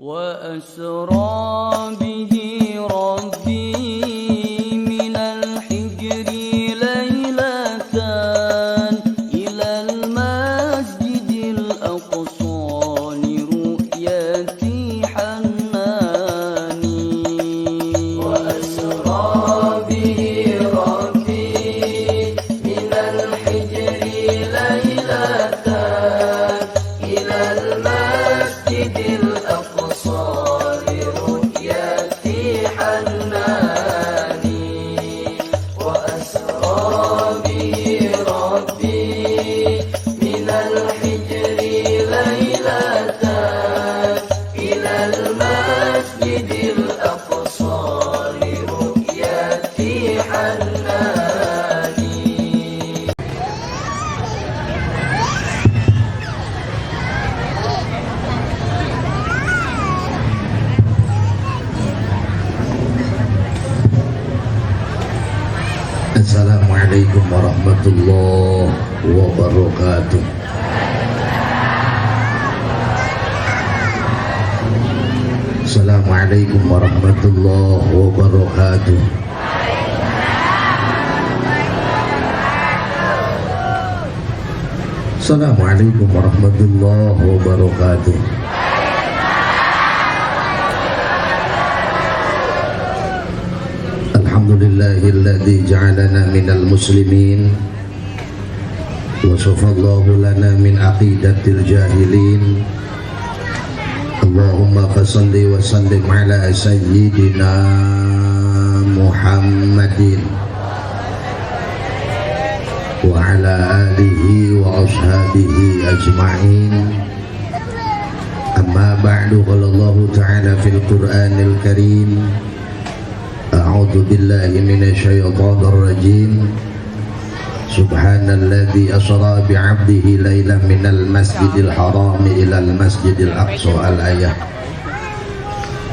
وأسرى به ربي من الحجر ليلة إلى المسجد الأقصى لرؤية حناني وأسرى به ربي من الحجر ليلة إلى المسجد الأقصى لرؤية حناني وأسرى به ربي من الحجر ليلة إلى المسجد الأقصى لرؤية حناني. Assalamualaikum warahmatullahi wabarakatuh. Assalamualaikum warahmatullahi wabarakatuh. Assalamualaikum warahmatullahi wabarakatuh. Alhamdulillahilladzi ja'alana minal muslimin wa shafallahu lana min aqidatil jahilin. Allahumma fasalli wa sallim ala sayyidina Muhammadin wa ala alihi wa ashabihi ajma'in. Amma ba'du, qala Allah ta'ala fil Qur'anil Karim, a'udzu billahi minasyaitonir rajim. Subhanalladzi asra bi'abdihi lailan minal masjidil haram ilal masjidil aqsa. Al-ayah.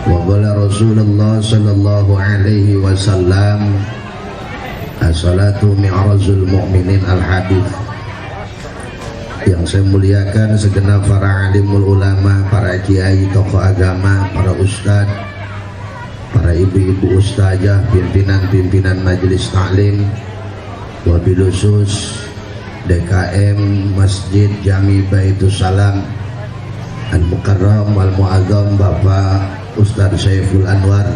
Wa qala Rasulullah sallallahu alaihi wasallam, as-salatu mi'rajul mu'minin. Al-hadits. Yang saya muliakan segenap para alimul ulama, para kiai, tokoh agama, para ustadz, para ibu-ibu ustazah, pimpinan-pimpinan majelis taklim, wabil khusus DKM Masjid Jami Baitus Salam Al-Mukarram Al-Mu'azzam Bapak Ustadz Saiful Anwar,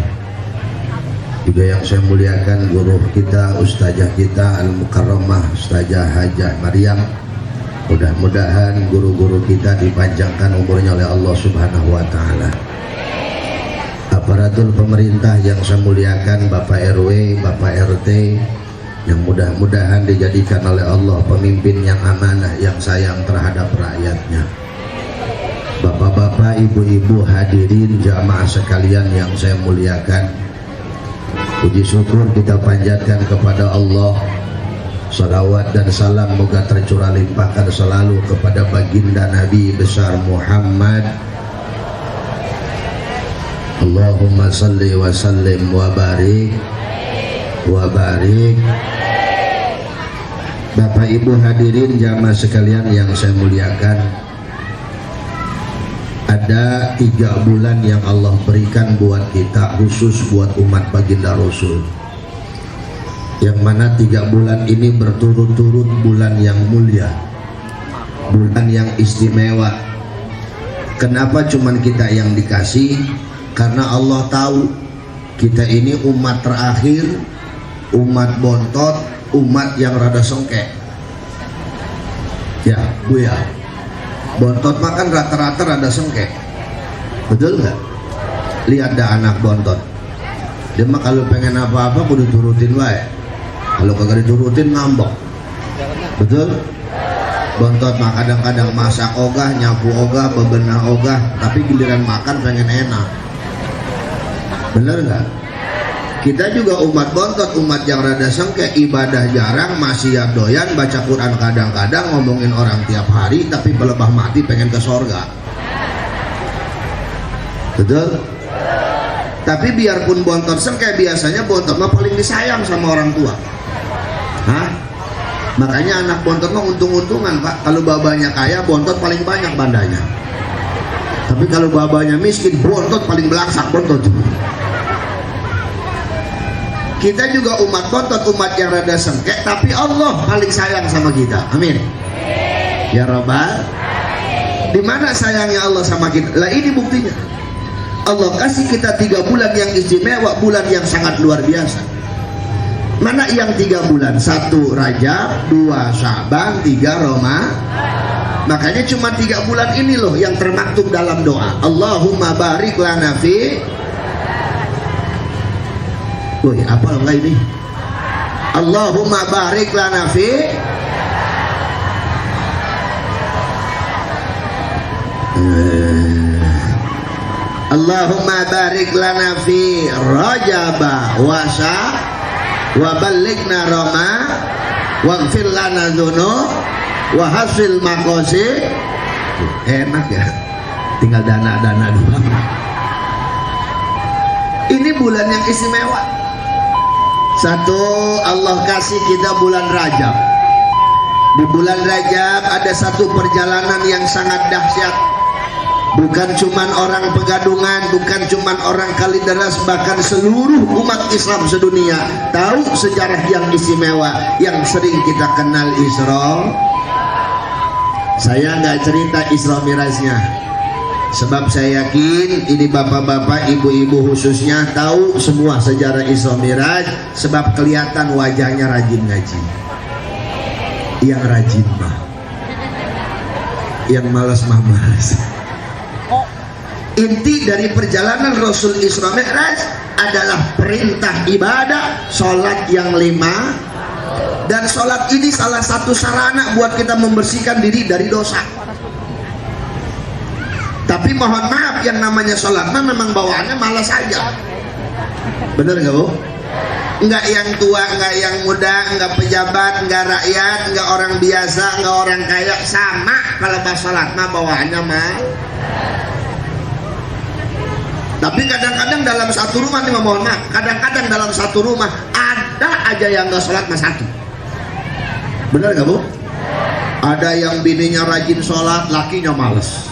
juga yang saya muliakan guru kita, ustazah kita Al-Mukarramah Ustazah Hajah Maryam. Mudah-mudahan guru-guru kita dipanjangkan umurnya oleh Allah Subhanahu wa Ta'ala. Aparatur pemerintah yang saya muliakan, Bapak RW, Bapak RT, yang mudah-mudahan dijadikan oleh Allah pemimpin yang amanah, yang sayang terhadap rakyatnya. Bapak-bapak, ibu-ibu, hadirin jamaah sekalian yang saya muliakan, puji syukur kita panjatkan kepada Allah. Salawat dan salam moga tercurah limpahkan selalu kepada baginda Nabi besar Muhammad. Allahumma salli wa sallim wa barik wa barik. Bapak Ibu hadirin jamaah sekalian yang saya muliakan, ada 3 bulan yang Allah berikan buat kita, khusus buat umat baginda Rasul, yang mana 3 bulan ini berturut-turut bulan yang mulia, bulan yang istimewa. Kenapa cuman kita yang dikasih? Karena Allah tahu kita ini umat terakhir, umat bontot, umat yang rada songke. Ya, Bu ya. Bontot makan rata-rata rada songke. Betul nggak? Lihat dah anak bontot. Dia mah kalau pengen apa-apa kudu turutin wae. Kalau kagak diturutin ngambek. Betul? Bontot mah kadang-kadang masak ogah, nyapu ogah, bebenah ogah, tapi giliran makan pengen enak. Bener nggak? Kita juga umat bontot, umat yang rada sengke, ibadah jarang, maksiat doyan, baca Quran kadang-kadang, ngomongin orang tiap hari, tapi belebah mati pengen ke sorga. Betul? Tapi biarpun bontot sengke, biasanya bontot mah paling disayang sama orang tua. Hah? Makanya anak bontot mah untung-untungan, Pak. Kalau babanya kaya, bontot paling banyak bandanya. Tapi kalau babanya miskin, bontot paling belaksak, bontot. Kita juga umat bontot, umat yang rada sengkek, tapi Allah paling sayang sama kita. Amin. Ya Rabbal. Di mana sayangnya Allah sama kita? Lah ini buktinya. Allah kasih kita 3 bulan yang istimewa, bulan yang sangat luar biasa. Mana yang 3 bulan? 1 Rajab, 2 Sya'ban, 3 Roma. Makanya cuma 3 bulan ini loh yang termaktub dalam doa. Allahumma barik lana fi. Woi, apa lo enggak ini? Allahumma barik lana fi. Allahumma barik lana fi Rajab wa ballighna Roma waghfir lana dzunub wa hasil maqasid. Enak ya, tinggal dana-dana doang. Ini bulan yang istimewa. 1, Allah kasih kita bulan Rajab. Di bulan Rajab ada 1 perjalanan yang sangat dahsyat. Bukan cuman orang Pegadungan, bukan cuman orang Kalideres, bahkan seluruh umat Islam sedunia tahu sejarah yang istimewa yang sering kita kenal Isra. Saya nggak cerita Isra Mirajnya, sebab saya yakin ini bapak-bapak, ibu-ibu khususnya tahu semua sejarah Isra Miraj, sebab kelihatan wajahnya rajin ngaji. Yang rajin mah, yang malas mah malas. Inti dari perjalanan Rasul Isra Mi'raj adalah perintah ibadah, sholat yang 5. Dan sholat ini salah satu sarana buat kita membersihkan diri dari dosa. Tapi mohon maaf, yang namanya sholat memang bawaannya malas aja. Bener gak Bu? Enggak yang tua, enggak yang muda, enggak pejabat, enggak rakyat, enggak orang biasa, enggak orang kaya, sama kalau pas sholat mah bawaannya mah. Tapi kadang-kadang dalam satu rumah nih, mohon maaf, kadang-kadang dalam satu rumah ada aja yang nggak sholat mas 1. Benar nggak Bu? Ada yang bininya rajin sholat, lakinya males.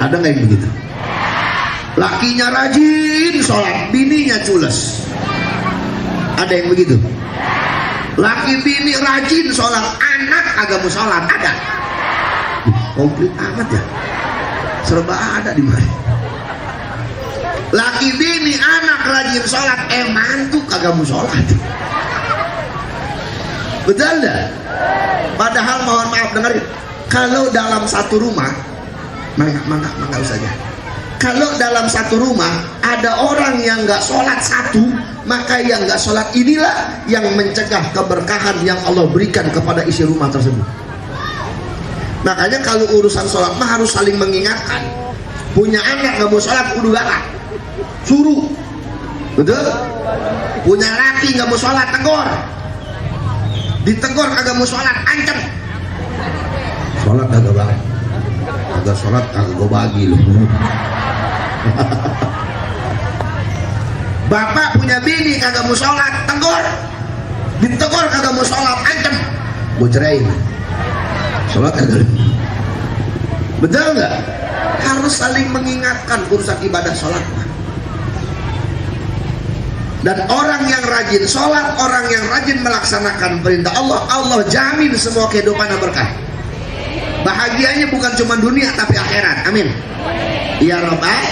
Ada nggak yang begitu? Lakinya rajin sholat, bininya cules. Ada yang begitu? Laki bini rajin sholat, anak agak mau sholat, ada. Komplit amat ya, serba ada di mana. Laki bini anak rajin sholat, mantu kagak mau sholat. Betul dah? Padahal mohon maaf dengerin, kalau dalam satu rumah, mangga usahanya. Kalau dalam satu rumah ada orang yang nggak sholat 1, maka yang nggak sholat inilah yang mencegah keberkahan yang Allah berikan kepada isi rumah tersebut. Makanya kalau urusan sholat mah harus saling mengingatkan. Punya anak nggak mau sholat, kudu galak, suruh. Betul? Punya laki nggak mau sholat, tegur. Ditegur kagak mau sholat, ancam. Sholat kagak bang, kagak sholat kagak gue bagi loh. Bapak punya bini kagak mau sholat, tegur. Ditegur kagak mau sholat, ancam, gue ceraiin. Sholat kagak. Betul nggak? Harus saling mengingatkan urusan ibadah sholat. Dan orang yang rajin sholat, orang yang rajin melaksanakan perintah Allah, Allah jamin semua kehidupannya berkah. Bahagianya bukan cuma dunia tapi akhirat. Amin. Ya Rabbal.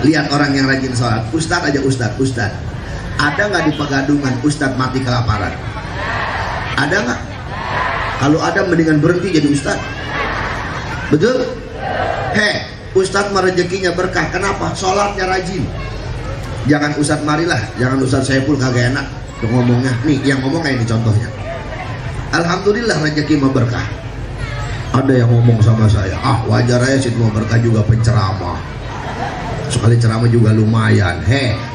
Lihat orang yang rajin sholat. Ustadz aja Ustadz. Ada nggak di Pegadungan Ustadz mati kelaparan? Ada nggak? Kalau ada mendingan berhenti jadi Ustadz. Betul? Ustadz mah rezekinya berkah. Kenapa? Sholatnya rajin. Jangan Ustadz marilah, jangan Ustadz Saiful kagak enak ngomongnya. Nih yang ngomong kayak ini contohnya. Alhamdulillah rezeki mah berkah. Ada yang ngomong sama saya, wajar aja sih mau berkah juga penceramah. Sekali ceramah juga lumayan.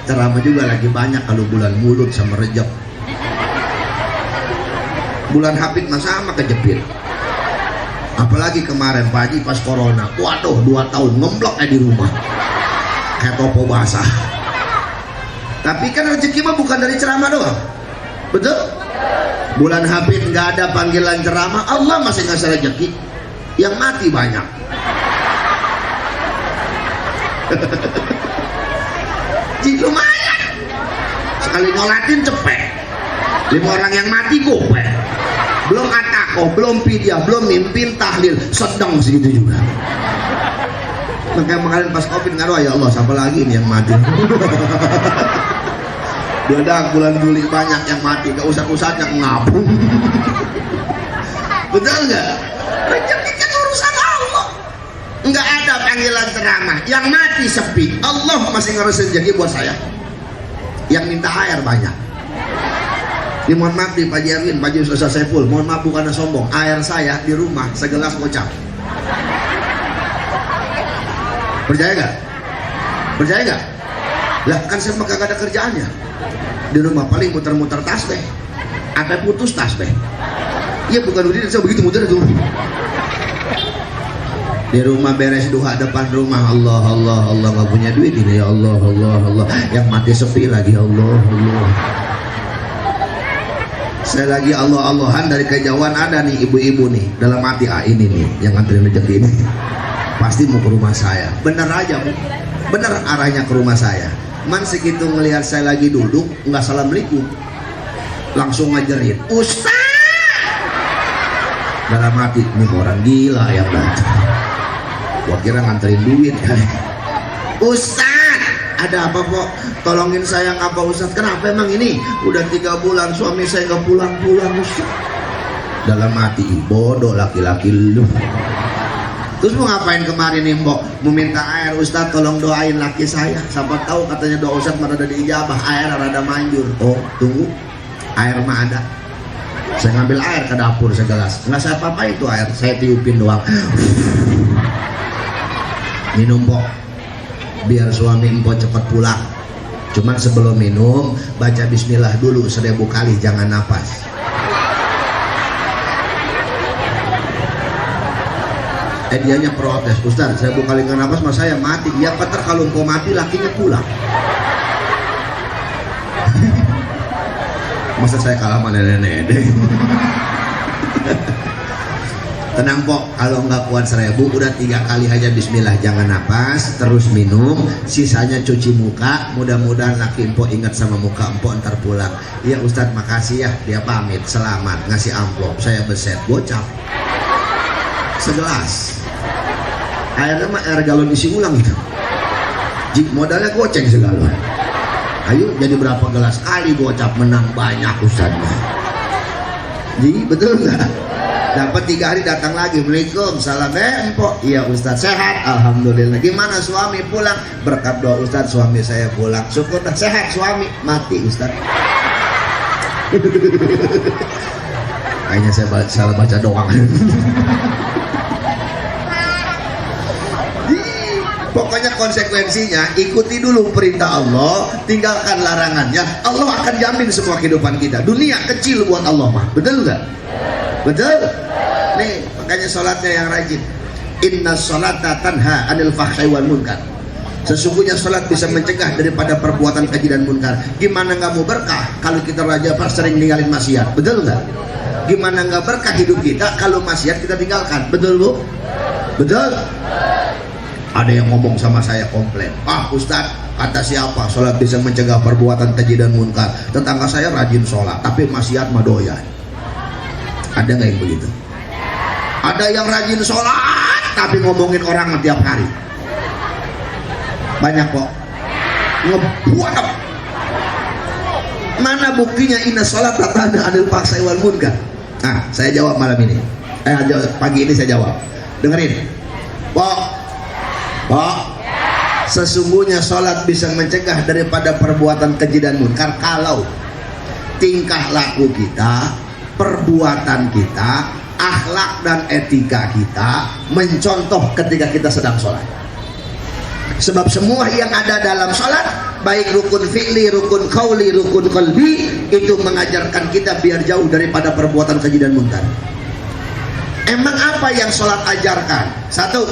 Ceramah juga lagi banyak kalau bulan Mulut sama Rejab. Bulan Hafid mah sama kejepit. Apalagi kemarin Pak Haji pas corona, waduh 2 tahun ngemblok di rumah kayak topo basah. Tapi kan rezeki mah bukan dari ceramah doang. Betul? Bulan Hafid nggak ada panggilan ceramah, Allah masih ngasih rezeki. Yang mati banyak. Ji lumayan. Sekali nyolatin cepet. 5 orang yang mati gope. Belum atako, belum pidia, belum mimpin tahlil, sedang segitu juga. Makanya kemarin pas covid ngaruh, ya Allah siapa lagi nih yang mati. Udah bulan Juli banyak yang mati, gak usah-usahnya ngapung. Betul nggak? Rezeki kan urusan Allah. Nggak ada panggilan ceramah. Yang mati sepi, Allah masih ngeresin rezeki buat saya. Yang minta air banyak. Ini mohon maaf nih Pak Jerwin, Pak Ustaz Saiful, mohon maaf bukan sombong. Air saya di rumah segelas gocap. Percaya nggak? Percaya nggak? Lah kan saya mah kagak ada kerjaannya. Di rumah paling muter-muter tasbih. Sampai putus tasbih. Iya bukan udah saya begitu muter itu. Di rumah beres duha depan rumah, Allah Allah Allah, nggak punya duit ini ya Allah Allah Allah. Yang mati sepi lagi, Allah Allah. Saya lagi Allah Allahan dari kejauhan ada nih ibu-ibu nih dalam hati, ini nih yang nganterin rezeki ini pasti mau ke rumah saya. Bener aja Bu, bener arahnya ke rumah saya. Man segitu ngelihat saya lagi duduk nggak assalamualaikum, langsung ngajarin Ustaz. Dalam hati nih orang gila yang baca. Gua kira nganterin duit kali. Ustaz, ada apa kok? Tolongin saya ngapa Ustaz? Kenapa emang ini? Udah 3 bulan suami saya nggak pulang-pulang Ustaz. Dalam hati bodoh laki-laki lu. Terus mau ngapain kemarin nih Mbok? Mau minta air Ustaz, tolong doain laki saya. Siapa tahu katanya doa Ustaz mana ada diijabah, air ada manjur. Oh tunggu, air mah ada. Saya ngambil air ke dapur segelas. Nggak saya apa-apa itu air, saya tiupin doang. Minum Mbok, biar suami Mbok cepat pulang. Cuman sebelum minum baca bismillah dulu 1000 kali, jangan napas. Dianya protes, Ustaz 1000 kali nggak napas mas saya mati. Ya peter kalau engkau mati lakinya pulang. Masa saya kalah sama nenek-nenek. Tenang Pok, kalau nggak kuat 1000 udah 3 kali aja bismillah, jangan napas, terus minum, sisanya cuci muka. Mudah-mudahan laki Empok ingat sama muka Empok ntar pulang. Iya Ustadz makasih ya, dia pamit, selamat, ngasih amplop, saya beset, gocap segelas. Airnya mah air galon isi ulang itu. Jik modalnya goceng segalon. Ayo jadi berapa gelas kali gocap, menang banyak Ustadz. Jadi betul nggak? Dapat 3 hari datang lagi, Assalamualaikum, salam Empok. Iya Ustadz sehat, alhamdulillah. Gimana suami pulang? Berkat doa Ustadz suami saya pulang. Syukur dah sehat suami, mati Ustadz. Kayaknya saya salah baca doang. Pokoknya konsekuensinya ikuti dulu perintah Allah, tinggalkan larangannya. Allah akan jamin semua kehidupan kita. Dunia kecil buat Allah mah, betul nggak? Betul? Nih, makanya sholatnya yang rajin. Inna sholata tanha anil fahsai wal munkar. Sesungguhnya sholat bisa mencegah daripada perbuatan keji dan munkar. Gimana nggak mau berkah kalau kita raja sering ninggalin maksiat? Betul nggak? Gimana nggak berkah hidup kita kalau maksiat kita tinggalkan? Betul Bu? Betul? Ada yang ngomong sama saya komplain, ah Ustadz kata siapa sholat bisa mencegah perbuatan keji dan munkar? Tetangga saya rajin sholat tapi maksiat mah doyan. Ada nggak yang begitu? Ada yang rajin sholat tapi ngomongin orang tiap hari. Banyak kok. Ngebuat. Mana buktinya inna sholat tatana anil fahsai wal munkar? Nah, saya jawab malam ini. Pagi ini saya jawab. Dengerin. Pak, sesungguhnya sholat bisa mencegah daripada perbuatan keji dan munkar kalau tingkah laku kita, perbuatan kita, akhlak dan etika kita mencontoh ketika kita sedang sholat. Sebab semua yang ada dalam sholat, baik rukun fi'li, rukun qauli, rukun qalbi, itu mengajarkan kita biar jauh daripada perbuatan keji dan munkar. Emang apa yang sholat ajarkan? Satu,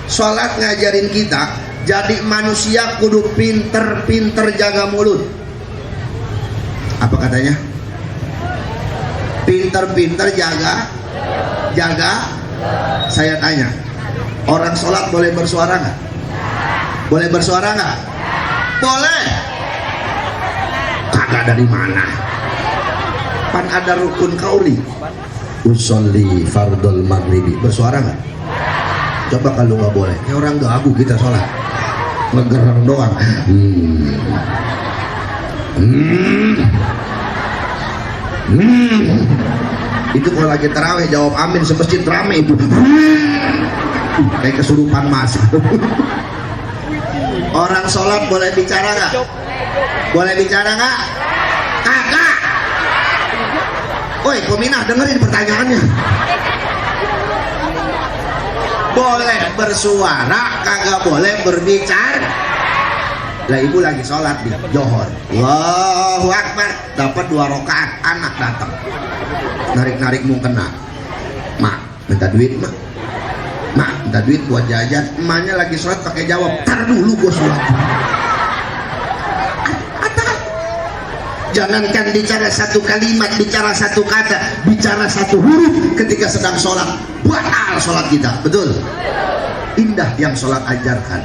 sholat ngajarin kita jadi manusia kudu pinter-pinter jaga mulut. Apa katanya? Pinter-pinter jaga. Saya tanya, orang sholat boleh bersuara nggak? Boleh bersuara nggak? Boleh. Kagak dari mana? Pan ada rukun kauli. Usolli fardul maghribi. Bersuara nggak? Coba kalau nggak boleh. Kayak orang gagu kita sholat. Ngegerang doang. Itu kalau lagi terawih jawab amin semasjid rame itu. Kayak kesurupan mas. Orang sholat boleh bicara nggak? Boleh bicara nggak? Kagak. Woi, Kominah dengerin pertanyaannya. Boleh bersuara, kagak boleh berbicara. Lah ibu lagi sholat di Johor. Allahu Akbar. Dapat 2 rakaat, anak datang. Narik-narik mukena. Mak, minta duit mak. Mak, minta duit buat jajan. Emaknya lagi sholat pakai jawab, tar dulu gua sholat. Jangankan bicara satu kalimat, bicara satu kata, bicara satu huruf ketika sedang sholat, batal sholat kita. Betul? Indah yang sholat ajarkan.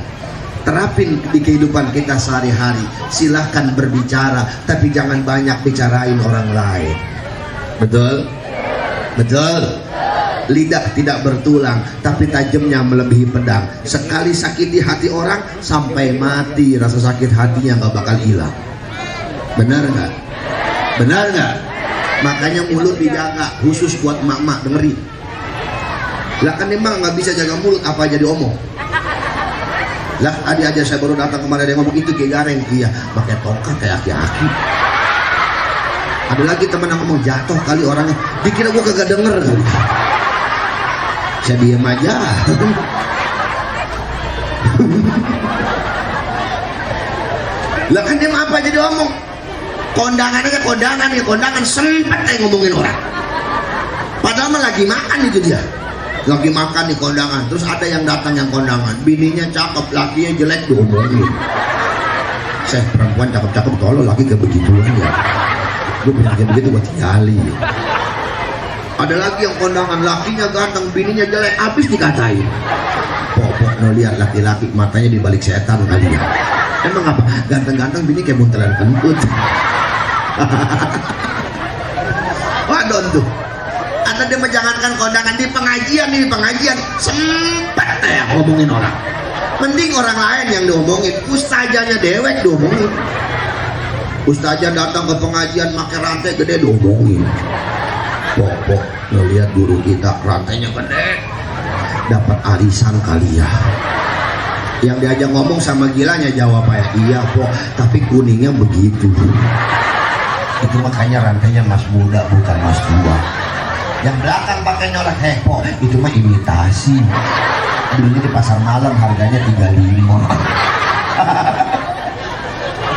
Terapin di kehidupan kita sehari-hari. Silahkan berbicara, tapi jangan banyak bicarain orang lain. Betul? Betul? Lidah tidak bertulang, tapi tajamnya melebihi pedang. Sekali sakiti hati orang, sampai mati rasa sakit hatinya nggak bakal hilang. Benar nggak? Benar nggak? Makanya mulut dijaga, khusus buat emak-emak, dengerin. Lah kan emang nggak bisa jaga mulut, apa aja diomong. Lah tadi aja saya baru datang kemarin, dia ngomong itu kayak gareng, iya pakai tongkat kayak aki-aki. Ada lagi teman yang ngomong jatuh kali orangnya, dikira gua kagak denger kali. Saya diem aja. Lah kan dia apa jadi omong? Kondangan aja kondangan ya, kondangan sempet aja ngomongin orang. Padahal mah lagi makan itu dia. Lagi makan di kondangan, terus ada yang datang yang kondangan, bininya cakep, lakinya jelek diomongin. Saya perempuan cakep-cakep tolong lagi kayak begituan ya. Gue punya kayak begitu buat tinggali. Ada lagi yang kondangan, lakinya ganteng, bininya jelek, habis dikatain. Pokok no lihat laki-laki matanya di balik setan kali ya. Emang apa? Ganteng-ganteng bini kayak buntelan kentut. Waduh tuh. Atau dia menjangankan kondangan di pengajian, sempet ya ngomongin orang. Mending orang lain yang diomongin, ustazahnya dewek diomongin. Ustazah datang ke pengajian pakai rantai gede diomongin. Pokok ngelihat guru kita rantainya gede, dapat arisan kali ya. Yang diajak ngomong sama gilanya jawab ya, iya kok, tapi kuningnya begitu. Itu makanya rantainya mas muda bukan mas tua. Yang belakang pakai nyolek hepo, itu mah imitasi. Belinya di pasar malam harganya 35.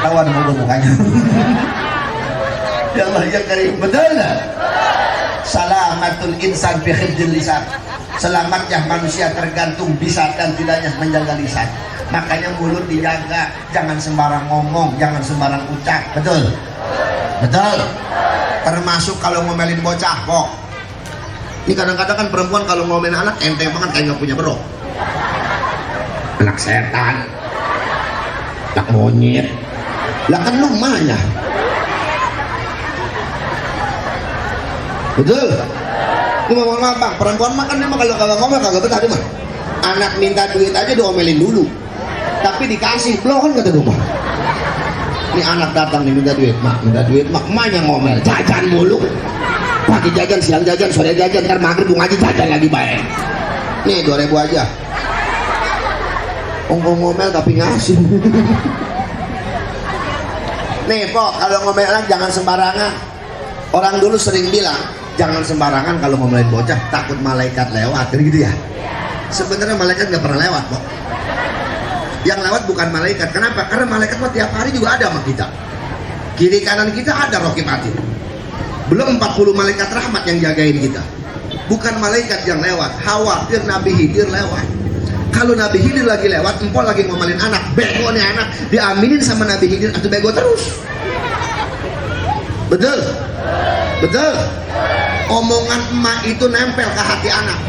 Tahu ada muda mukanya. Ya Allah ya karim, betul lah. Salamatul insan fi hifdzil lisan. Selamatnya manusia tergantung bisa dan tidaknya menjaga lisan. Makanya mulut dijaga, jangan sembarang ngomong, jangan sembarang ucap. Betul? Betul? Termasuk kalau ngomelin bocah kok. Ini kadang-kadang kan perempuan kalau ngomelin anak enteng banget kayak nggak punya berok. Anak setan, anak monyet. Lah kan lu mana? Betul? Ini mohon maaf bang, perempuan makan dia mah kalau ngomel kagak betah dia mah. Anak minta duit aja diomelin dulu, tapi dikasih belum kan kata rumah. Ini anak datang nih minta duit mak, emaknya ngomel, jajan mulu. Pagi jajan, siang jajan, sore jajan, ntar maghrib ngaji jajan lagi baik. Nih 2.000 aja. Ngomel tapi ngasih. Nih pok, kalau ngomelan jangan sembarangan. Orang dulu sering bilang jangan sembarangan kalau ngomelin bocah, takut malaikat lewat, gitu ya. Sebenarnya malaikat nggak pernah lewat kok. Yang lewat bukan malaikat. Kenapa? Karena malaikat mah tiap hari juga ada sama kita. Kiri kanan kita ada rokib atin. Belum 40 malaikat rahmat yang jagain kita. Bukan malaikat yang lewat. Khawatir Nabi Khidir lewat. Kalau Nabi Khidir lagi lewat, empol lagi ngomelin anak, bego nih anak, diaminin sama Nabi Khidir atau bego terus. Betul? Betul? Omongan emak itu nempel ke hati anak.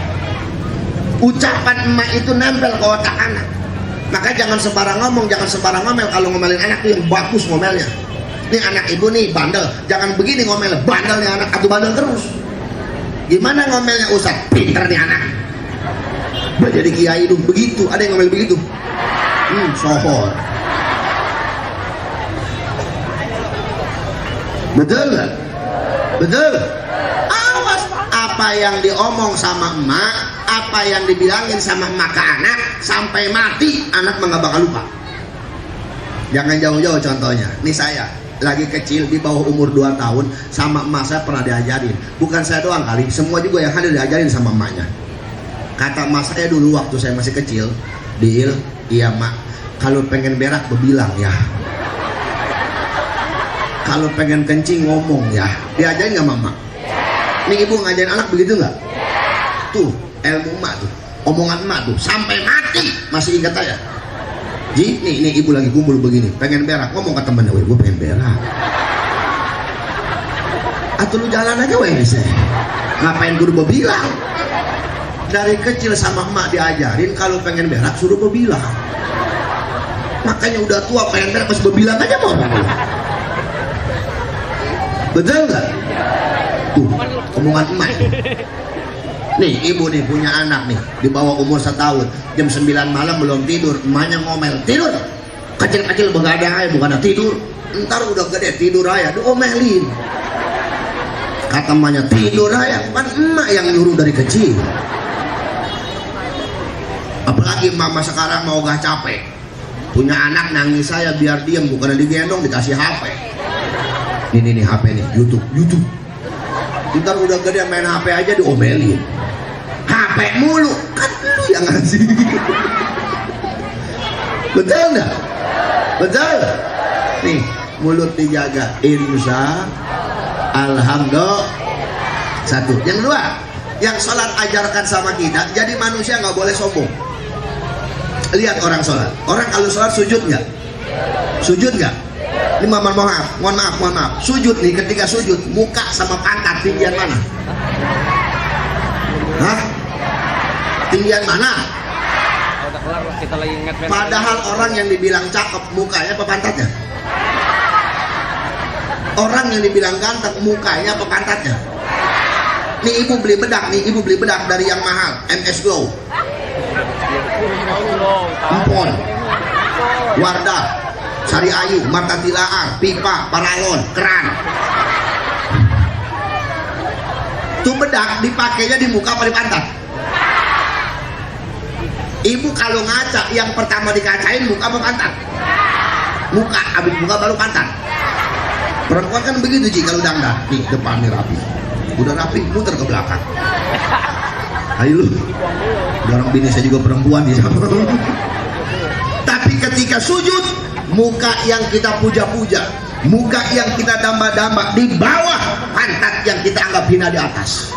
Ucapan emak itu nempel ke otak anak. Maka jangan sembarang ngomong, jangan sembarang ngomel. Kalau ngomelin anak tuh yang bagus ngomelnya. Nih anak ibu nih bandel, jangan begini ngomel, bandel nih anak, atau bandel terus. Gimana ngomelnya Ustaz? Pinter nih anak. Jadi kiai dong begitu, ada yang ngomel begitu. Sohor. Betul nggak? Betul. Awas apa yang diomong sama emak, apa yang dibilangin sama emak ke anak, sampai mati anak mah nggak bakal lupa. Jangan jauh-jauh contohnya. Nih saya lagi kecil di bawah umur 2 tahun sama emak saya pernah diajarin. Bukan saya doang kali, semua juga yang hadir diajarin sama emaknya. Kata emak saya dulu waktu saya masih kecil, Dil, iya mak, kalau pengen berak bebilang ya. Kalau pengen kencing ngomong ya. Diajarin nggak mama? Nih ibu ngajarin anak begitu nggak? Tuh ilmu emak tuh, omongan emak tuh sampai mati masih ingat saya. Ji, nih ibu lagi kumpul begini, pengen berak, ngomong ke temennya, weh gue pengen berak. Atau lu jalan aja weh bisa. Ngapain guru bebilang? Dari kecil sama emak diajarin kalau pengen berak suruh bebilang. Makanya udah tua pengen berak pas bebilang aja mau. Betul nggak? Tuh, omongan emak. Nih ibu nih punya anak nih di bawah umur 1 tahun, jam 9 malam belum tidur, emaknya ngomel, tidur kecil-kecil begadang aja, bukan tidur, ntar udah gede tidur aja, diomelin. Kata emaknya tidur aja, kan emak yang nyuruh dari kecil. Apalagi mama sekarang mau gak capek, punya anak nangis saya biar diem, bukan digendong dikasih HP. Nih HP nih, YouTube. Ntar udah gede main HP aja diomelin. HP mulu, kan lu yang ngasih. Betul nggak? Betul. Nih mulut dijaga, insya alhamdulillah. 1. Yang 2, yang sholat ajarkan sama kita, jadi manusia nggak boleh sombong. Lihat orang sholat, orang kalau sholat sujud nggak? Sujud nggak? Ini mohon maaf, sujud nih, ketika sujud muka sama pantat tinggian mana? Hah? Tinggian mana? Padahal orang yang dibilang cakep mukanya apa pantatnya? Orang yang dibilang ganteng mukanya apa pantatnya? Nih ibu beli bedak dari yang mahal, MS Glow, Empon, Wardah, Sari Ayu, Marta Tilaar, Pipa, Paralon, Keran. Tuh bedak dipakainya di muka apa di pantat? Ibu kalau ngaca yang pertama dikacain muka apa pantat? Muka, habis muka baru pantat. Perempuan kan begitu Ji kalau dandan. Nih depan nih rapi, udah rapi muter ke belakang. Ayo lu, orang bini saya juga perempuan di sana. Tapi ketika sujud, muka yang kita puja-puja, muka yang kita damba-damba di bawah, pantat yang kita anggap hina di atas.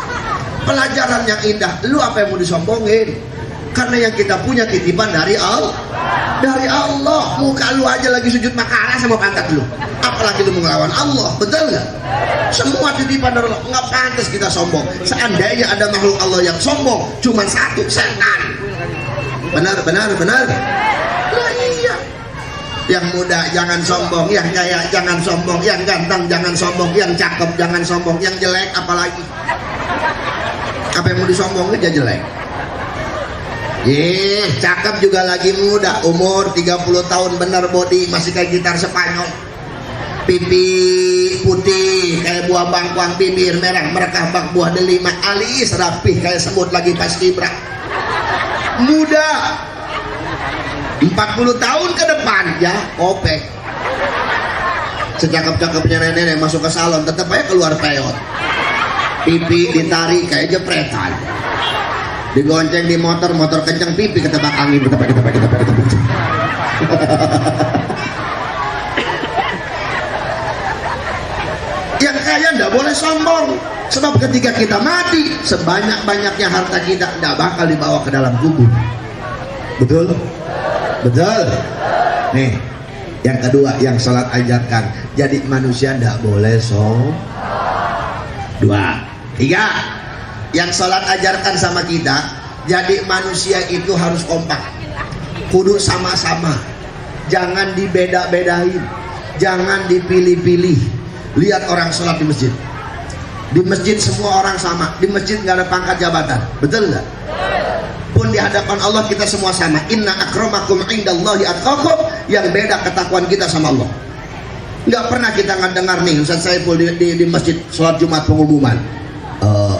Pelajaran yang indah. Lu apa yang mau disombongin? Karena yang kita punya titipan dari Allah. Dari Allah. Muka lu aja lagi sujud makara sama pantat lu, apalagi lu melawan Allah. Betul nggak? Semua titipan dari Allah. Nggak pantas kita sombong. Seandainya ada makhluk Allah yang sombong, cuma 1, setan. Benar. Lah iya. Yang muda jangan sombong, yang kaya jangan sombong, yang ganteng jangan sombong, yang cakep jangan sombong, yang jelek apalagi. Apa yang mau disombongin dia jelek. Cakep juga lagi muda, umur 30 tahun, bener body, masih kayak gitar Spanyol. Pipi putih kayak buah bangkuang, bibir merah merekah bak buah delima, alis rapih kayak semut lagi pas kibra. Muda 40 tahun ke depan ya kopek. Secakep-cakepnya nenek masuk ke salon tetap aja keluar peot. Pipi ditarik kayak jepretan. Digonceng di motor kenceng, pipi ketebak angin, ketebak. Yang kaya nggak boleh sombong, sebab ketika kita mati sebanyak-banyaknya harta kita nggak bakal dibawa ke dalam kubur. Betul. Nih yang kedua yang sholat ajarkan, jadi manusia nggak boleh sombong. 2, 3, yang sholat ajarkan sama kita, jadi manusia itu harus kompak. kudu sama-sama, jangan dibeda-bedain, jangan dipilih-pilih. Lihat orang sholat di masjid. Di masjid semua orang sama, di masjid nggak ada pangkat jabatan, betul nggak? Pun di hadapan Allah kita semua sama. Inna akramakum indallahi atqakum, yang beda ketakwaan kita sama Allah. Nggak pernah kita ngedengar nih Ustaz Saiful di masjid sholat Jumat pengumuman,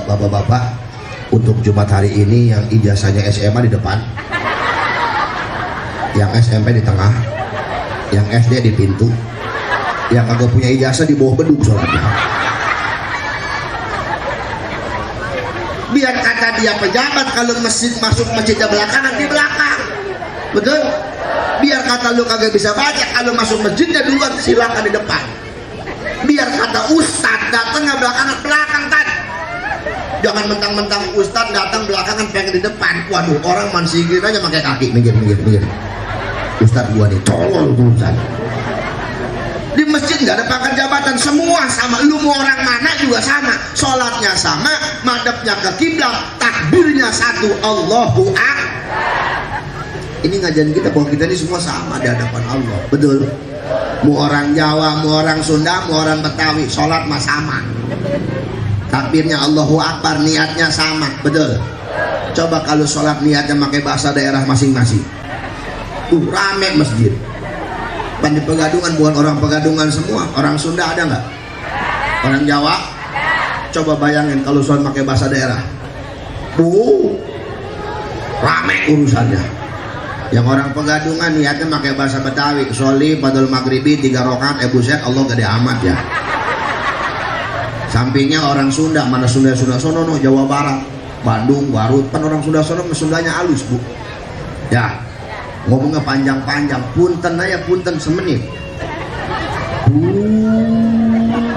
bapak-bapak untuk Jumat hari ini yang ijazahnya SMA di depan, yang SMP di tengah, yang SD di pintu, yang kagak punya ijazah di bawah beduk sholatnya. Biar kata dia pejabat, kalau masjid masuk masjidnya belakangan, di belakang, betul? Biar kata lu kagak bisa baca, kalau masuk masjidnya duluan, silakan di depan. Biar kata ustadz datangnya belakangan, belakang kan. Jangan mentang-mentang ustadz datang belakangan pengen di depan. Waduh, orang mansigir aja pakai kaki, minggir. Ustadz gua nih tolol tuh ustadz. Di masjid nggak ada pangkat jabatan, semua sama. Lu mau orang mana juga sama, sholatnya sama, madhabnya ke kiblat, takbirnya satu, Allahu Akbar. Ini ngajarin kita bahwa kita ini semua sama di hadapan Allah, betul? Mau orang Jawa, mau orang Sunda, mau orang Betawi, sholat mah sama. Takbirnya Allahu Akbar, niatnya sama, betul? Coba kalau sholat niatnya pakai bahasa daerah masing-masing, rame masjid. Di Pegadungan bukan orang Pegadungan semua, orang Sunda ada nggak? Orang Jawa? Coba bayangin kalau sholat pakai bahasa daerah, rame urusannya. Yang orang Pegadungan niatnya pakai bahasa Betawi, sholli padul maghribi 3 rakaat, buset Allah gede amat ya. Sampingnya orang Sunda, mana Sunda sono, Jawa Barat, Bandung, Garut, kan orang Sunda sono, Sundanya halus bu, ya. Ngomongnya panjang-panjang, punten aja punten semenit,